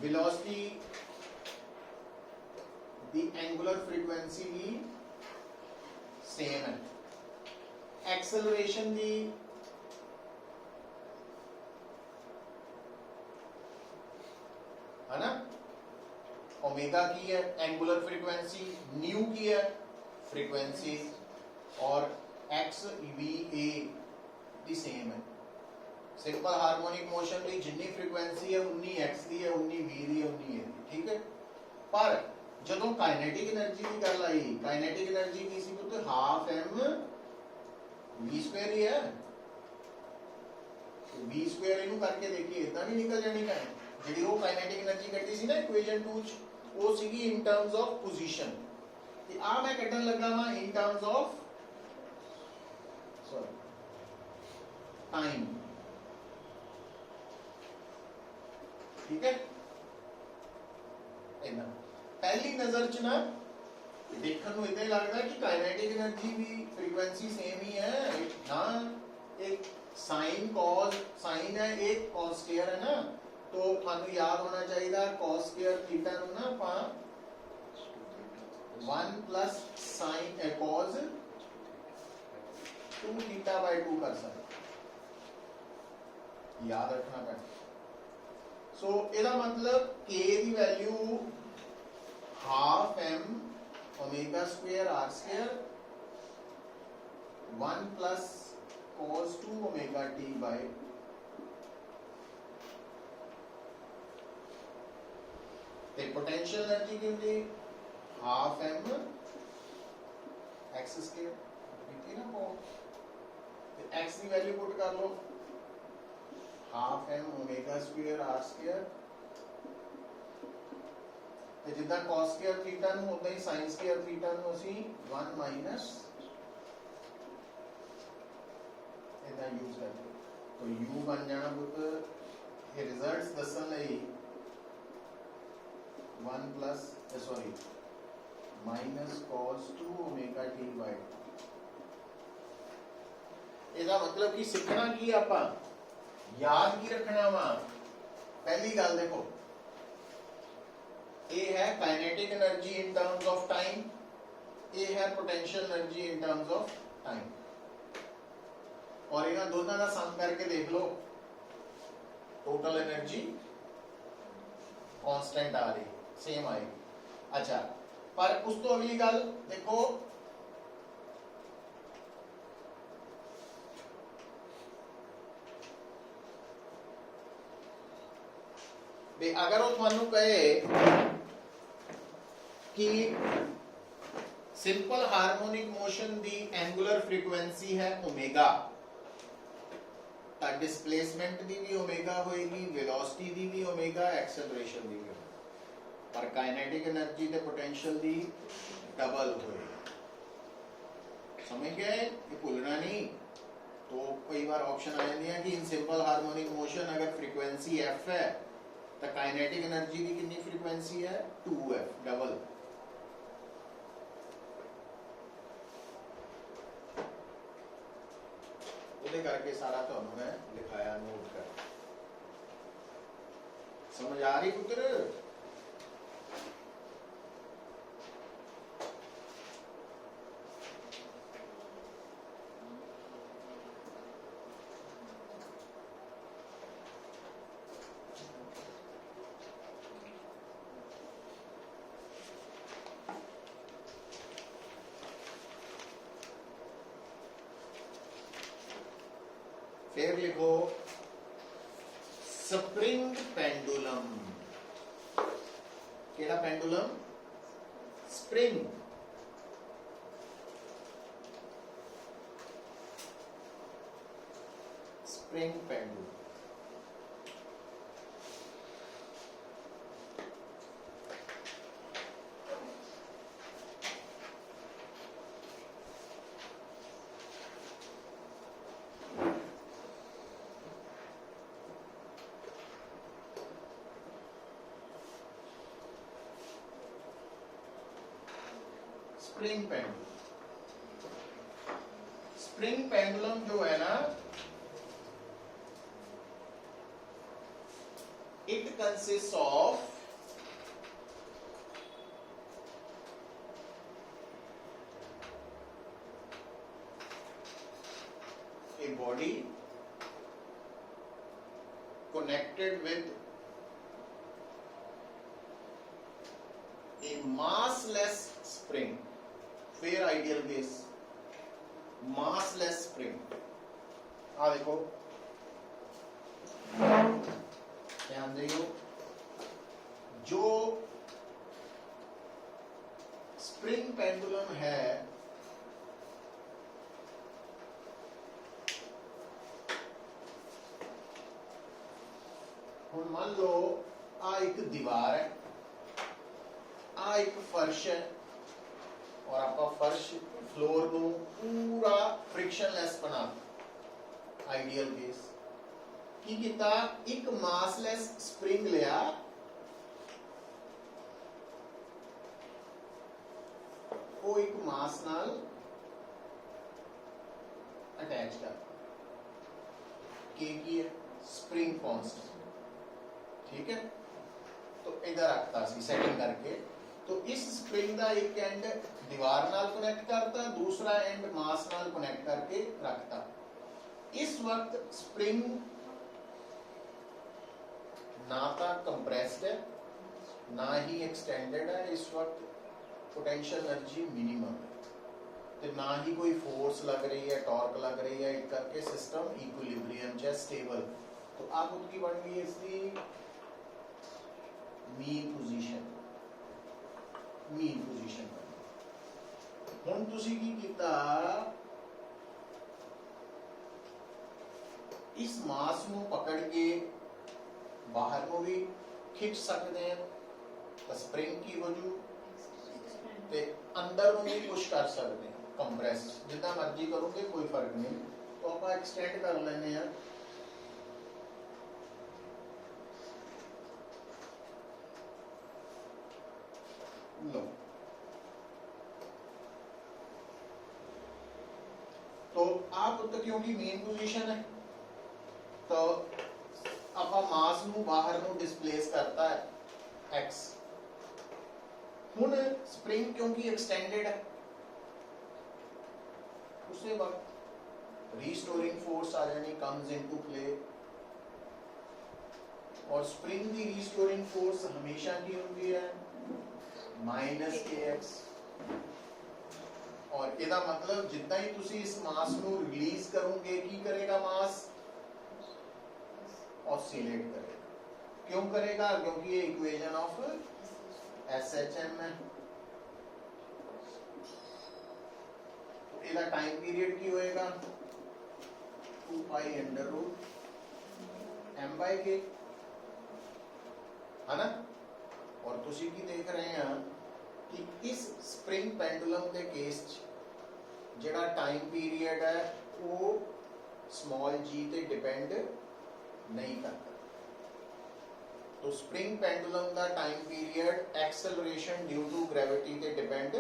वेलोसिटी दी एंगुलर फ्रीक्वेंसी भी सेम है, एक्सेलरेशन दी है ना, ओमेगा की है एंगुलर फ्रीक्वेंसी, न्यू की है फ्रीक्वेंसी, और x V A the same है। सिंपल हार्मोनिक मोशन दी जिन्नी फ्रीक्वेंसी है उन्नी एक्स दी है, उन्नी वी दी है, उन्नी ए दी, ठीक है। पर जदों काइनेटिक एनर्जी की गल आई, काइनेटिक एनर्जी की सी पुत्र हाफ एम वी स्क्वायर ही है, वी स्क्वायर इनू करके देखिए इतना भी निकल जानी है। जी वो काइनेटिक एनर्जी कटी सी ना इक्वेशन 2 च, वो सीगी इन टर्म्स ऑफ पोजीशन, ते आ मैं कटन लगा वा in terms of sorry time, ठीक है। इतना पहली नजर च ना देखने को इतना लगता है कि काइनेटिक एनर्जी भी फ्रीक्वेंसी सेम ही है ना, एक साइन कॉस साइन है, एक कॉस स्क्वायर है ना, तो थानू याद होना चाहिए कॉस स्क्वायर थीटा नु ना पा 1 plus sine cos 2 theta by 2 कर सकते, याद रखना पड़ेगा। सो ਇਹਦਾ मतलब k ਦੀ value half m omega square r square 1 plus cos 2 omega t by ते पोटेंशियल एनर्जी की होती हाफ m x स्क्वायर, ठीक है ना। वो तो x की वैल्यू पुट कर लो half m omega square r square ਤੇ ਜਿੱਦਾਂ cos ਸਕੁਅਰ ਥੀਟਾ ਨੂੰ ਉਦਾਂ ਹੀ sin ਸਕੁਅਰ ਥੀਟਾ ਨੂੰ ਅਸੀਂ 1 ਮਾਈਨਸ ਇਦਾਂ ਯੂਜ਼ ਕਰਦੇ। तो u बन जाना पुत ये रिजल्ट्स दसन ਲਈ 1 plus sorry minus cos 2 omega t by ਇਹਦਾ ਮਤਲਬ ਕਿ ਸਿੱਖਣਾ ਕੀ ਆਪਾਂ ਯਾਦ ਕੀ ਰੱਖਣਾ ਵਾ। ਪਹਿਲੀ ਗੱਲ ਦੇਖੋ ਇਹ ਹੈ kinetic energy in terms of time, ਇਹ ਹੈ potential energy in terms of time. और इन्होंने दोनों का सम करके देख लो टोटल एनर्जी कांस्टेंट आ रही सेम आएगी। अच्छा पर उस तो अगली गल देखो अगर वो थानू कहे कि सिंपल हार्मोनिक मोशन दी एंगुलर फ्रीक्वेंसी है ओमेगा, डिस्प्लेसमेंट दी भी ओमेगा होएगी, वेलोसिटी दी भी ओमेगा, एक्सेलरेशन दी भी, पर काइनेटिक एनर्जी ते पोटेंशियल दी डबल होएगी। समझ गए? ये भूलना नहीं। तो कई बार ऑप्शन आ जाती है कि इन सिंपल हार्मोनिक मोशन अगर फ्रीक्वेंसी f है तो काइनेटिक एनर्जी दी कितनी फ्रीक्वेंसी है 2f डबल। करके सारा तो मैं लिखाया नोट कर। समझ आ रही पुत्र? फिर लिखो स्प्रिंग पेंडुलम। केड़ा pendulum? Spring. Spring pendulum. Spring pendulum, spring pendulum जो है ना, it consist of a body connected with a massless spring। फिर आइडियल केस मासलेस स्प्रिंग। आ देखो ध्यान दियो, जो स्प्रिंग पेंडुलम है हुण मान लो आ एक दीवार है, आ एक फर्श है और आपका फर्श फ्लोर को पूरा फ्रिक्शनलेस बना। आइडियल केस की किता एक मासलेस स्प्रिंग लिया, वो एक मास नाल अटैच कर के की है स्प्रिंग कांस्टेंट। ठीक है, तो इधर रखता सी सेटिंग करके। तो इस स्प्रिंग का एक एंड दीवार नाल कनेक्ट करता, दूसरा एंड मास नाल कनेक्ट करके रखता। इस वक्त स्प्रिंग ना तो कंप्रेस्ड है ना ही एक्सटेंडेड है, इस वक्त पोटेंशियल एनर्जी मिनिमम है, तो ना ही कोई फोर्स लग रही है, टॉर्क लग रही है, एक करके सिस्टम इक्विलिब्रियम च स्टेबल। तो आप उनकी बन गई इसकी मीन पोजीशन, मीन पोजीशन। हुण तुसी की कीता, इस मास नूं पकड़ के बाहर को भी खिंच सकते हैं, स्प्रिंग की हो जू ते अंदर ਨੂੰ भी पुश कर सकते हैं कंप्रेस जितना मर्जी करोगे कोई फर्क नहीं तो आप एक्सटेंड कर लेने हैं लो तो आप तो क्योंकि मेन पोजीशन है तो ਆਪਾਂ ਮਾਸ ਨੂੰ ਬਾਹਰ ਨੂੰ ਡਿਸਪਲੇਸ ਕਰਤਾ ਹੈ x ਹੁਣ स्प्रिंग क्योंकि एक्सटेंडेड है उसके बाद रीस्टोरिंग फोर्स आ जानी कम्स इनटू प्ले और स्प्रिंग की रीस्टोरिंग फोर्स हमेशा की होती है -kx और ਇਹਦਾ मतलब जितना ही तुसी इस मास ਨੂੰ रिलीज करोगे की करेगा मास ऑसिलेट करेगा क्यों करेगा क्योंकि ये इक्वेशन ऑफ SHM है तो ਇਹਦਾ टाइम पीरियड की होएगा 2 पाई अंडर रूट m/k है ना और तुसी की देख रहे हैं कि इस स्प्रिंग पेंडुलम के केस जेड़ा टाइम पीरियड है वो स्मॉल g ते डिपेंड नहीं करता तो स्प्रिंग पेंडुलम का time period acceleration due to gravity ते डिपेंड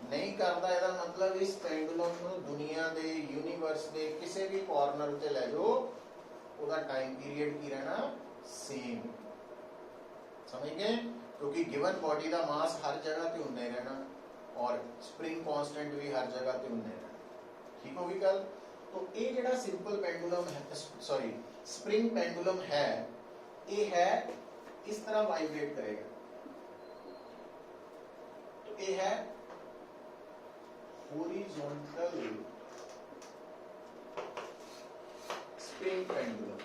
नहीं करता ਇਹਦਾ मतलब इस पेंडुलम ਨੂੰ दुनिया ਦੇ यूनिवर्स ਦੇ ਕਿਸੇ भी कॉर्नर ਤੇ ਲੈ ਜਾਓ ਉਹਦਾ टाइम पीरियड की रहना सेम समझ गए क्योंकि गिवन बॉडी का मास हर जगह ते उन्ना ही रहना और स्प्रिंग कांस्टेंट भी हर जगह ते उन्ना ही रहना ठीक होगी गल तो ये जेड़ा सिंपल पेंडुलम है सॉरी स्प्रिंग पेंडुलम है ये है इस तरह वाइब्रेट करेगा तो ये है हॉरिजॉन्टल स्प्रिंग पेंडुलम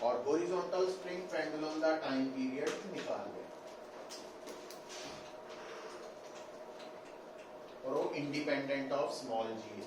और हॉरिजॉन्टल स्प्रिंग पेंडुलम का टाइम पीरियड निकाल लें और वो इंडिपेंडेंट ऑफ स्मॉल जी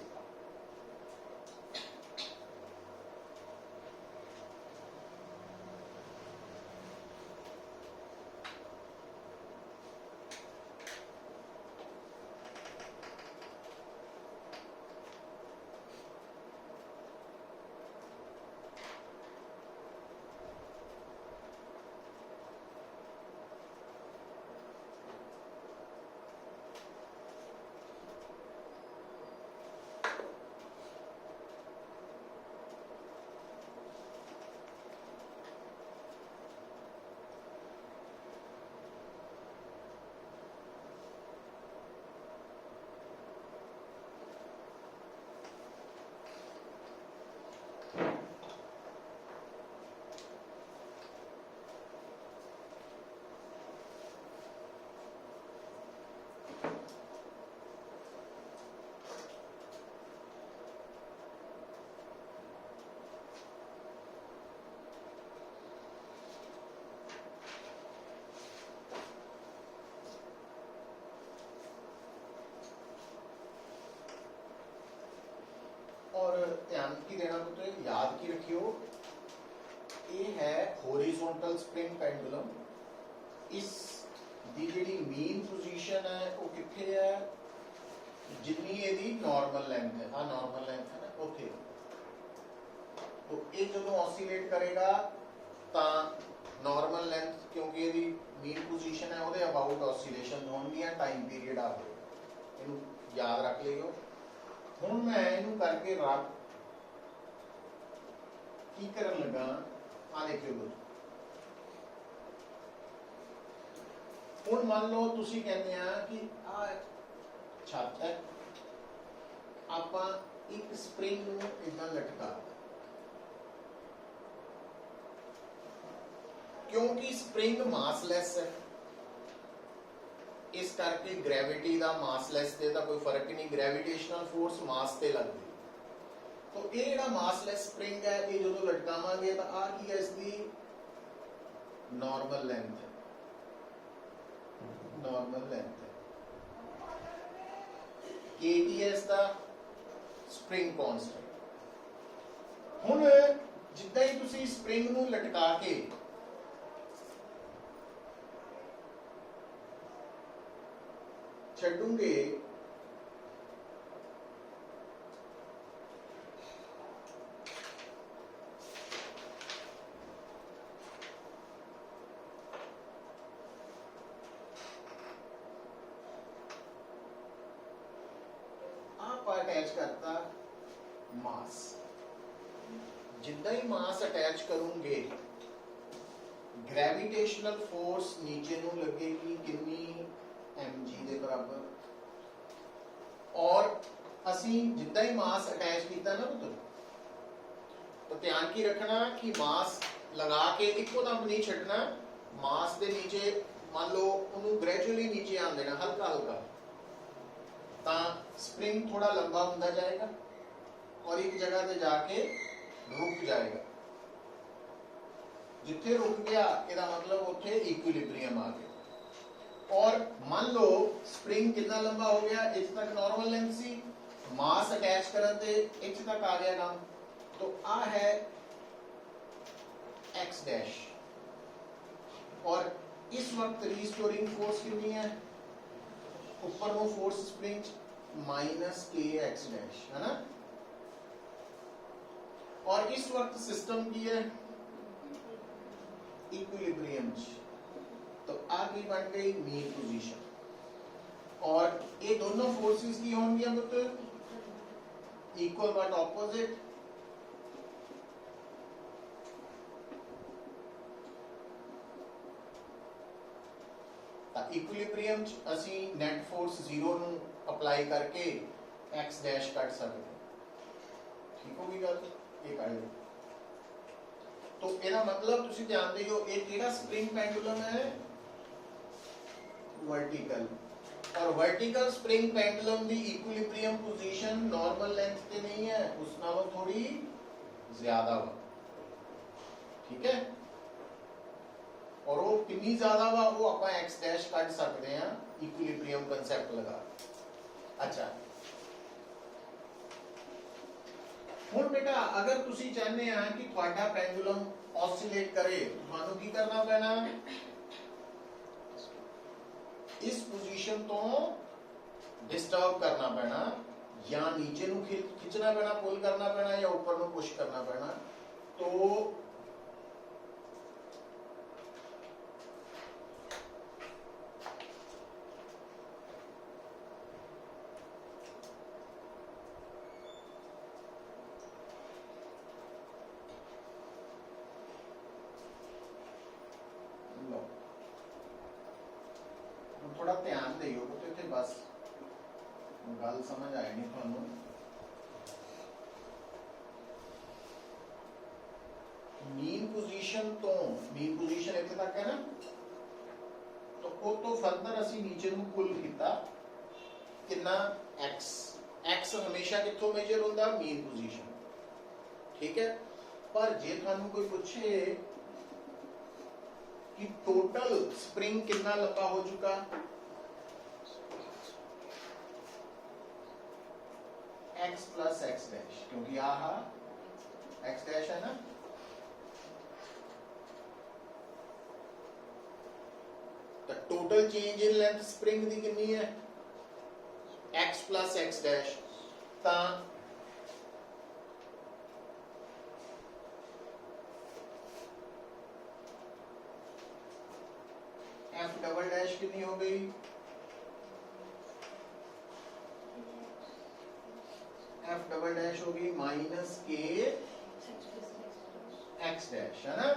और ध्यान की देना तो याद की रखियो ये है हॉरिजॉन्टल स्प्रिंग पेंडुलम इस दी जेडी मेन पोजीशन है वो किथे है जितनी ਇਹਦੀ नॉर्मल लेंथ है हाँ नॉर्मल लेंथ है ना ओके तो ये जो ऑसिलेट करेगा ता नॉर्मल लेंथ क्योंकि ਇਹਦੀ मेन पोजीशन है ਉਹਦੇ अबाउट ऑसिलेशन होंगी टाइम पीरियड आ ਇਹਨੂੰ याद रख लियो ਹੁਣ मैं ਇਹਨੂੰ करके रख की करन लगा आ देखियो ਹੁਣ मान लो ਤੁਸੀਂ ਕਹਿੰਦੇ ਆ ਕਿ ਆ ਛੱਤ ਹੈ ਆਪਾਂ ਇੱਕ ਸਪ੍ਰਿੰਗ ਨੂੰ ਇਦਾਂ ਲਟਕਾ क्योंकि स्प्रिंग मासलैस है इस करके ग्रेविटी का मासलैस से कोई फर्क ही नहीं ग्रेविटेशनल फोर्स मास से लगती तो ये जो मासलैस स्प्रिंग है ये जो लटकावांगे तो आ की है इसकी नॉर्मल लेंथ है नॉर्मल लेंथ है KT है इसका स्प्रिंग कांस्टेंट हुण ਜਿੱਦਾਂ ਹੀ ਤੁਸੀਂ ਸਪ੍ਰਿੰਗ ਨੂੰ ਲਟਕਾ ਕੇ ਛੱਡੋਗੇ अटैच करता मास, जितना ही मास अटैच करूंगे ग्रेविटेशनल फोर्स नीचे नू लगेगी कितनी mg के बराबर, और असी जितना ही मास अटैच किया ना पुत्र, तो ध्यान की रखना कि मास लगा के इको दम नहीं छड्डना, मास के नीचे मान लो उन्होंने ग्रेजुअली नीचे आन देना हल्का हल्का, ता स्प्रिंग थोड़ा लंबा होता जाएगा और एक जगह पे जाके रुक जाएगा। जिथे रुक गया इसका मतलब उत्थे इक्विलिब्रियम आ गया। और मान लो स्प्रिंग कितना लंबा हो गया, इस तक नॉर्मल लेंथ सी, मास अटैच करन ते इस तक आ गया काम, तो आ है एक्स डैश, और इस वक्त रिस्टोरिंग फोर्स कितनी है, ऊपर no force spring minus k x dash है ना, और इस वक्त सिस्टम की है इक्विलिब्रियम, तो आगे बन गई मीन पोजीशन, और ये दोनों फोर्सेस की होंगी मतलब इक्वल बट ऑपोजिट, इक्विलिब्रियम असी नेट फोर्स 0 ਨੂੰ अप्लाई करके x डैश कट सकते हैं, ठीक होगी गल, ये कर लो। तो ਇਹਦਾ मतलब ਤੁਸੀਂ ध्यान ਦਿਓ, ਇਹ ਕਿਹੜਾ स्प्रिंग पेंडुलम है, वर्टिकल, और वर्टिकल स्प्रिंग पेंडुलम की इक्विलिब्रियम पोजीशन नॉर्मल लेंथ पे नहीं है, उस नालों थोड़ी ज्यादा वा, ठीक है, और वो कितनी ज्यादा वा वो आप एक्स डैश कट सकते हैं इक्विलिब्रियम कंसेप्ट लगा। अच्छा हुण बेटा अगर तुसी चाहते हैं कि तुहाडा पेंडुलम ऑसिलेट करे, तुहानू की करना पैना, इस पोजीशन तो डिस्टर्ब करना पैना, या नीचे नू खिंचना पैना, पुल करना पैना, या ऊपर नू पुश करना पैना। तो थोड़ा ध्यान दियो तो इत्थे बस गल समझ आए नहीं थानू। मीन पोजीशन तो मीन पोजीशन इत्थे तक है ना, तो वो तो फर्दर असी नीचे नू पुल कीता कितना x, x हमेशा कित्थों मेजर होंदा, मीन पोजीशन, ठीक है। पर जे थानू कोई पूछे कि टोटल स्प्रिंग कितना लंबा हो चुका, x प्लस एक्स डैश, क्योंकि आहा x डैश है ना, तो total change in length spring दी कितनी है, x प्लस एक्स डैश, ता f डबल डैश कितनी हो गई, f डबल डैश होगी माइनस के एक्स डैश, है ना।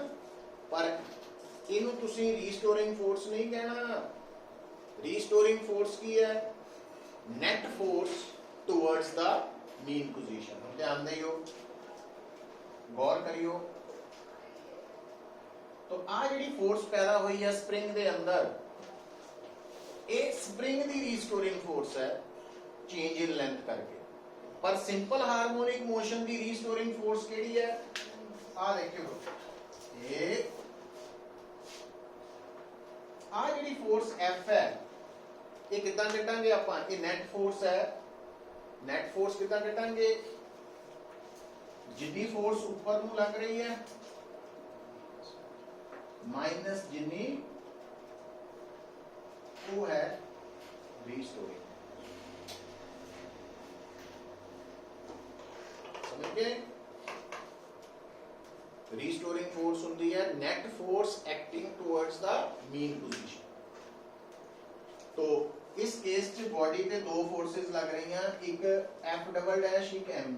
पर इनू तुसी रीस्टोरिंग फोर्स नहीं कहना, रीस्टोरिंग फोर्स की है net force towards the mean position. ध्यान दियो, गौर करियो, तो आ जी फोर्स पैदा हुई है स्प्रिंग दे अंदर, एक स्प्रिंग दी रीस्टोरिंग फोर्स है चेंज इन लेंथ करके। पर सिंपल हार्मोनिक मोशन दी रीस्टोरिंग फोर्स केड़ी है, आ देखियो, ये आ जी फोर्स F है, ये कितना कटांगे आपां, ये नेट फोर्स है, नेट फोर्स कितना कटांगे, जिन्नी फोर्स ऊपर ਨੂੰ लग रही है माइनस जिन्नी वो है रीस्टोरिंग। समझ गए? रीस्टोरिंग फोर्स होती है net force acting towards the mean position. तो इस केस च बॉडी पे दो फोर्सेस लग रही हैं, एक एफ डबल डैश एक एम।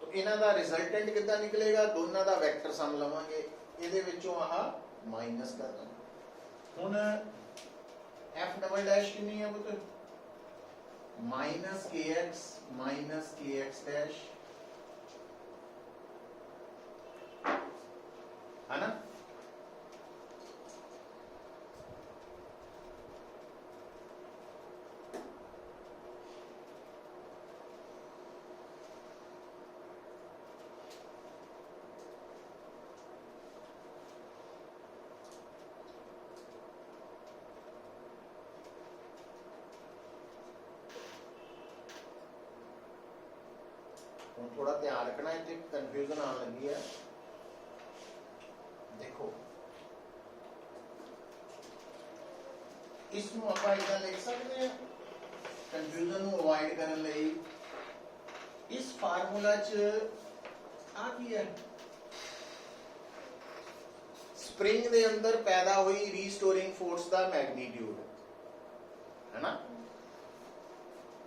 तो इन्हां दा रिजल्टेंट कितना निकलेगा? दोनों का वैक्टर सम लवांगे, ਇਹਦੇ ਵਿੱਚੋਂ ਆਹ माइनस कर ਦਾਂਗੇ। ਹੁਣ एफ डबल डैश कितनी है पुत्र? माइनस के एक्स डैश, है ना? थोड़ा ध्यान रखना, इतने कंफ्यूजन आने लगी है। देखो इसमें आप इतना लिख सकते हैं कंफ्यूजन को अवॉइड करने लई। इस फार्मूला च आ की है स्प्रिंग दे अंदर पैदा हुई रीस्टोरिंग फोर्स का मैग्नीट्यूड, है ना?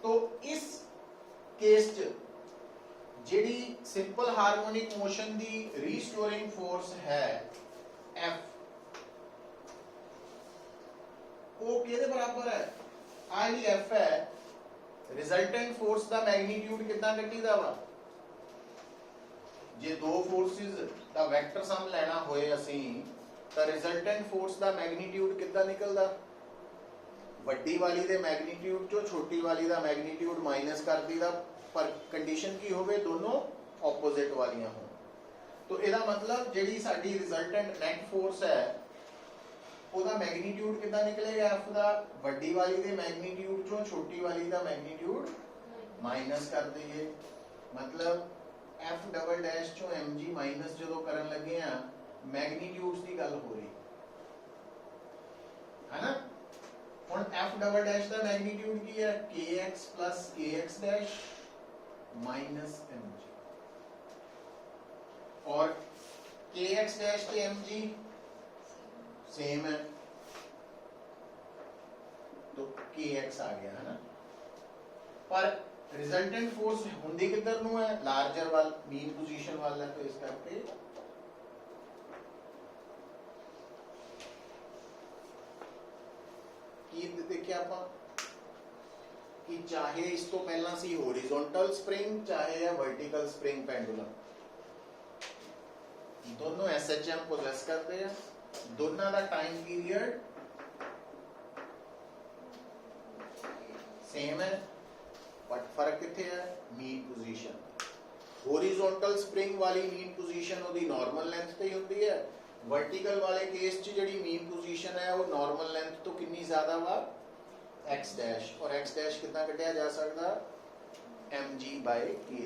तो इस केस च ਜਿਹੜੀ सिंपल हार्मोनिक मोशन दी रीस्टोरिंग फोर्स है F, वो किहदे बराबर है? आई F है, रिजल्टेंट फोर्स दा मैग्नीट्यूड कितना कड्ढीदा वा? जे दो फोर्सेस दा वेक्टर सम लेना होए असीं तां रिजल्टेंट फोर्स दा मैग्नीट्यूड कितना निकलदा? वड्डी वाली दे मैग्नीट्यूड चों छोटी वाली दा मैग्नीट्यूड माइनस कर दीदा, पर कंडीशन की होवे दोनों ऑपोजिट वालियां हो। तो इसका मतलब जिहड़ी साडी रिजल्टेंट नेट फोर्स है ਉਹਦਾ मैग्नीट्यूड कितना निकलेगा? एफ दा वड्डी वाली दे मैग्नीट्यूड चों छोटी वाली दा मैग्नीट्यूड माइनस कर दईए, मतलब एफ डबल डैश चों एम जी माइनस जो करन लगे हैं मैग्नीट्यूड्स की गल हो रही है ना। हुण एफ डबल डैश दा मैग्नीट्यूड की है? K x plus k x dash minus m g, और के एक्स डैश के एम जी सेम है, तो के एक्स आ गया, है ना। पर रिजल्टेंट फोर्स हुंदी किधर नूं है? लार्जर वाल, मीन पोजीशन वाल है, तो इस करके की देखिए आपां कि चाहे इस तो पहला सी हॉरिजॉन्टल स्प्रिंग चाहे है वर्टिकल स्प्रिंग पेंडुलम, दोनों एसएचएम पोजेस करते हैं, दोनों का टाइम पीरियड सेम है, बट फर्क किथे है? Mean position. हॉरिजॉन्टल स्प्रिंग वाली मीन पोजीशन ओदी नॉर्मल लेंथ ते ही होती है, वर्टिकल वाले केस च जिहड़ी मीन पोजीशन है वो नॉर्मल लेंथ तो कितनी ज्यादा वा? एक्स डैश, और एक्स डैश कितना कटिया जा सकता? एम जी बाय के।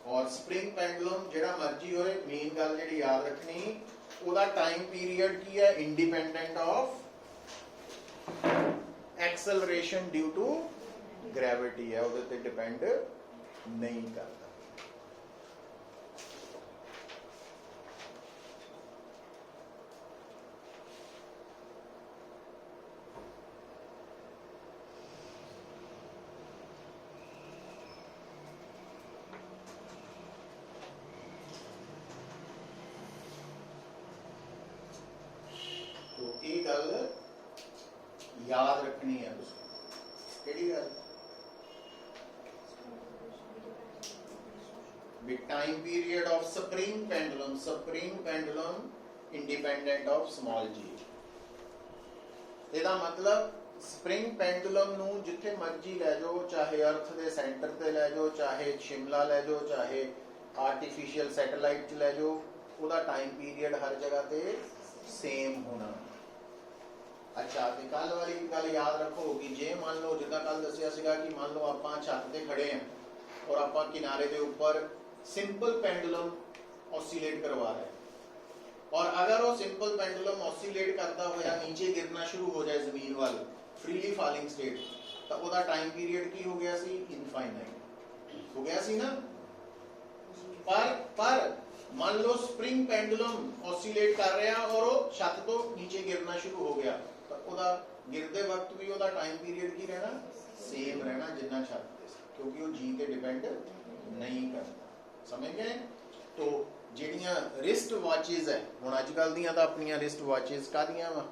और स्प्रिंग पेंडुलम जिहड़ा मर्जी होए, मेन गल जिहड़ी याद रखनी ਉਹਦਾ टाइम पीरियड की है independent of acceleration due to gravity है, ਉਹਦੇ ਤੇ डिपेंड नहीं करता। ਇਹ ਗੱਲ याद रखनी है केड़ी गल भी time period of spring pendulum independent of small g. ਇਹਦਾ मतलब स्प्रिंग पेंडुलम ਨੂੰ ਜਿੱਥੇ ਮਰਜੀ ਲੈ ਜਾਓ, ਚਾਹੇ अर्थ ਦੇ ਸੈਂਟਰ ਤੇ ਲੈ ਜਾਓ, ਚਾਹੇ शिमला ਲੈ ਜਾਓ, ਚਾਹੇ आर्टिफिशियल सैटेलाइट ਚ ਲੈ ਜਾਓ, ਉਹਦਾ टाइम पीरियड हर जगह ਤੇ सेम होना। ਅੱਛਾ, ਤੇ ਕੱਲ ਵਾਲੀ ਗੱਲ ਯਾਦ ਰੱਖੋ ਕਿ ਜੇ ਮੰਨ ਲਓ ਜਿੱਦਾਂ ਕੱਲ ਦੱਸਿਆ ਸੀਗਾ ਕਿ ਮੰਨ ਲਓ ਆਪਾਂ ਛੱਤ ਤੇ ਖੜੇ ਹਾਂ ਔਰ ਆਪਾਂ ਕਿਨਾਰੇ ਦੇ ਉੱਪਰ ਸਿੰਪਲ ਪੈਂਡੂਲਮ ऑसिलेट करवा रहे हैं और अगर वो सिंपल पेंडुलम ऑसिलेट करता होया नीचे गिरना शुरू हो जाए जमीन वाल फ्रीली फॉलिंग स्टेट तो ਉਹਦਾ टाइम पीरियड की हो गया सी इनफाइनाइट हो गया सी ना पर मान लो स्प्रिंग पेंडुलम ऑसिलेट कर रहा और वो छत तो नीचे गिरना शुरू हो गया तो ਉਹਦਾ गिरते वक्त भी ਉਹਦਾ टाइम पीरियड की रहना सेम रहना जितना छत ते क्योंकि वो जी ते डिपेंड नहीं करता समझ गए तो ਜਿਹੜੀਆਂ ਰਿਸਟ ਵਾਚੇਸ ਹੈ ਹੁਣ ਅੱਜ ਕੱਲ ਦੀਆਂ ਤਾਂ ਆਪਣੀਆਂ ਰਿਸਟ ਵਾਚੇਸ ਕਾਦੀਆਂ ਵਾ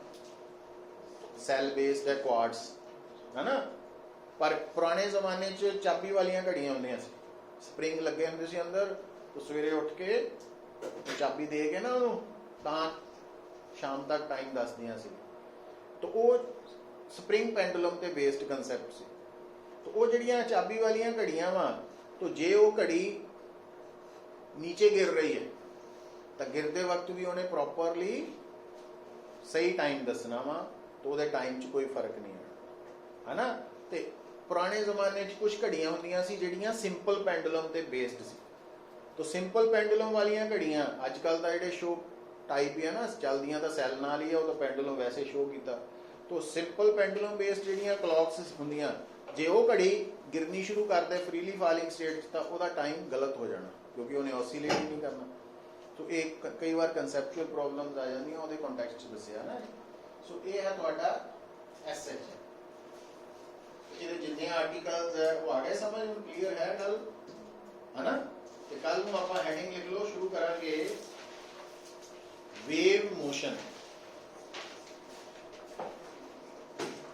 ਸੈਲ ਬੇਸਡ ਹੈ ਕੁਆਰਟਸ ਹੈਨਾ ਪਰ ਪੁਰਾਣੇ ਜ਼ਮਾਨੇ 'ਚ ਚਾਬੀ ਵਾਲੀਆਂ ਘੜੀਆਂ ਹੁੰਦੀਆਂ ਸੀ ਸਪ੍ਰਿੰਗ ਲੱਗੇ ਹੁੰਦੇ ਸੀ ਅੰਦਰ ਉਹ ਸਵੇਰੇ ਉੱਠ ਕੇ ਚਾਬੀ ਦੇ ਕੇ ਨਾ ਉਹਨੂੰ ਤਾਂ ਸ਼ਾਮ ਤੱਕ ਟਾਈਮ ਦੱਸਦੀਆਂ ਸੀ ਤਾਂ ਉਹ ਸਪ੍ਰਿੰਗ ਪੈਂਡੂਲਮ ਤੇ ਬੇਸਡ ਕਨਸੈਪਟ ਸੀ ਤਾਂ ਉਹ ਜਿਹੜੀਆਂ ਚਾਬੀ ਵਾਲੀਆਂ ਘੜੀਆਂ ਵਾ ਤਾਂ ਜੇ ਉਹ ਘੜੀ नीचे गिर रही है तो गिरते वक्त भी उन्हें प्रॉपरली सही टाइम दसना वा तो वो टाइम च कोई फर्क नहीं है ना तो पुराने जमाने कुछ घड़ियां होंदियां सी जिहड़ियां सिंपल पेंडुलम ते बेस्ड सी तो सिंपल पेंडुलम वालियां घड़ियां अजकल दा जिहड़े शो टाइप है ना चलदियां तां सैल नाल ही है वो तो पेंडुलम वैसे शो कीता तो सिंपल पेंडुलम बेस्ड जिहड़ियां क्लॉक्स होंदियां जे वो घड़ी गिरनी शुरू कर दे फ्रीली फॉलिंग स्टेट तो वो टाइम गलत हो जाना क्योंकि उन्हें ऑसिलेट ही नहीं करना तो एक कई बार कंसैप्चुअल प्रॉब्लम्स आ जाती हैं कॉन्टैक्स्ट च दस्सिया ना सो ये है तुहाडा एसएच ये जितने आर्टिकल्स है वो आ गए समझ में क्लियर है गल है ना तो कल हम आप हेडिंग लिख लो शुरू करांगे वेव मोशन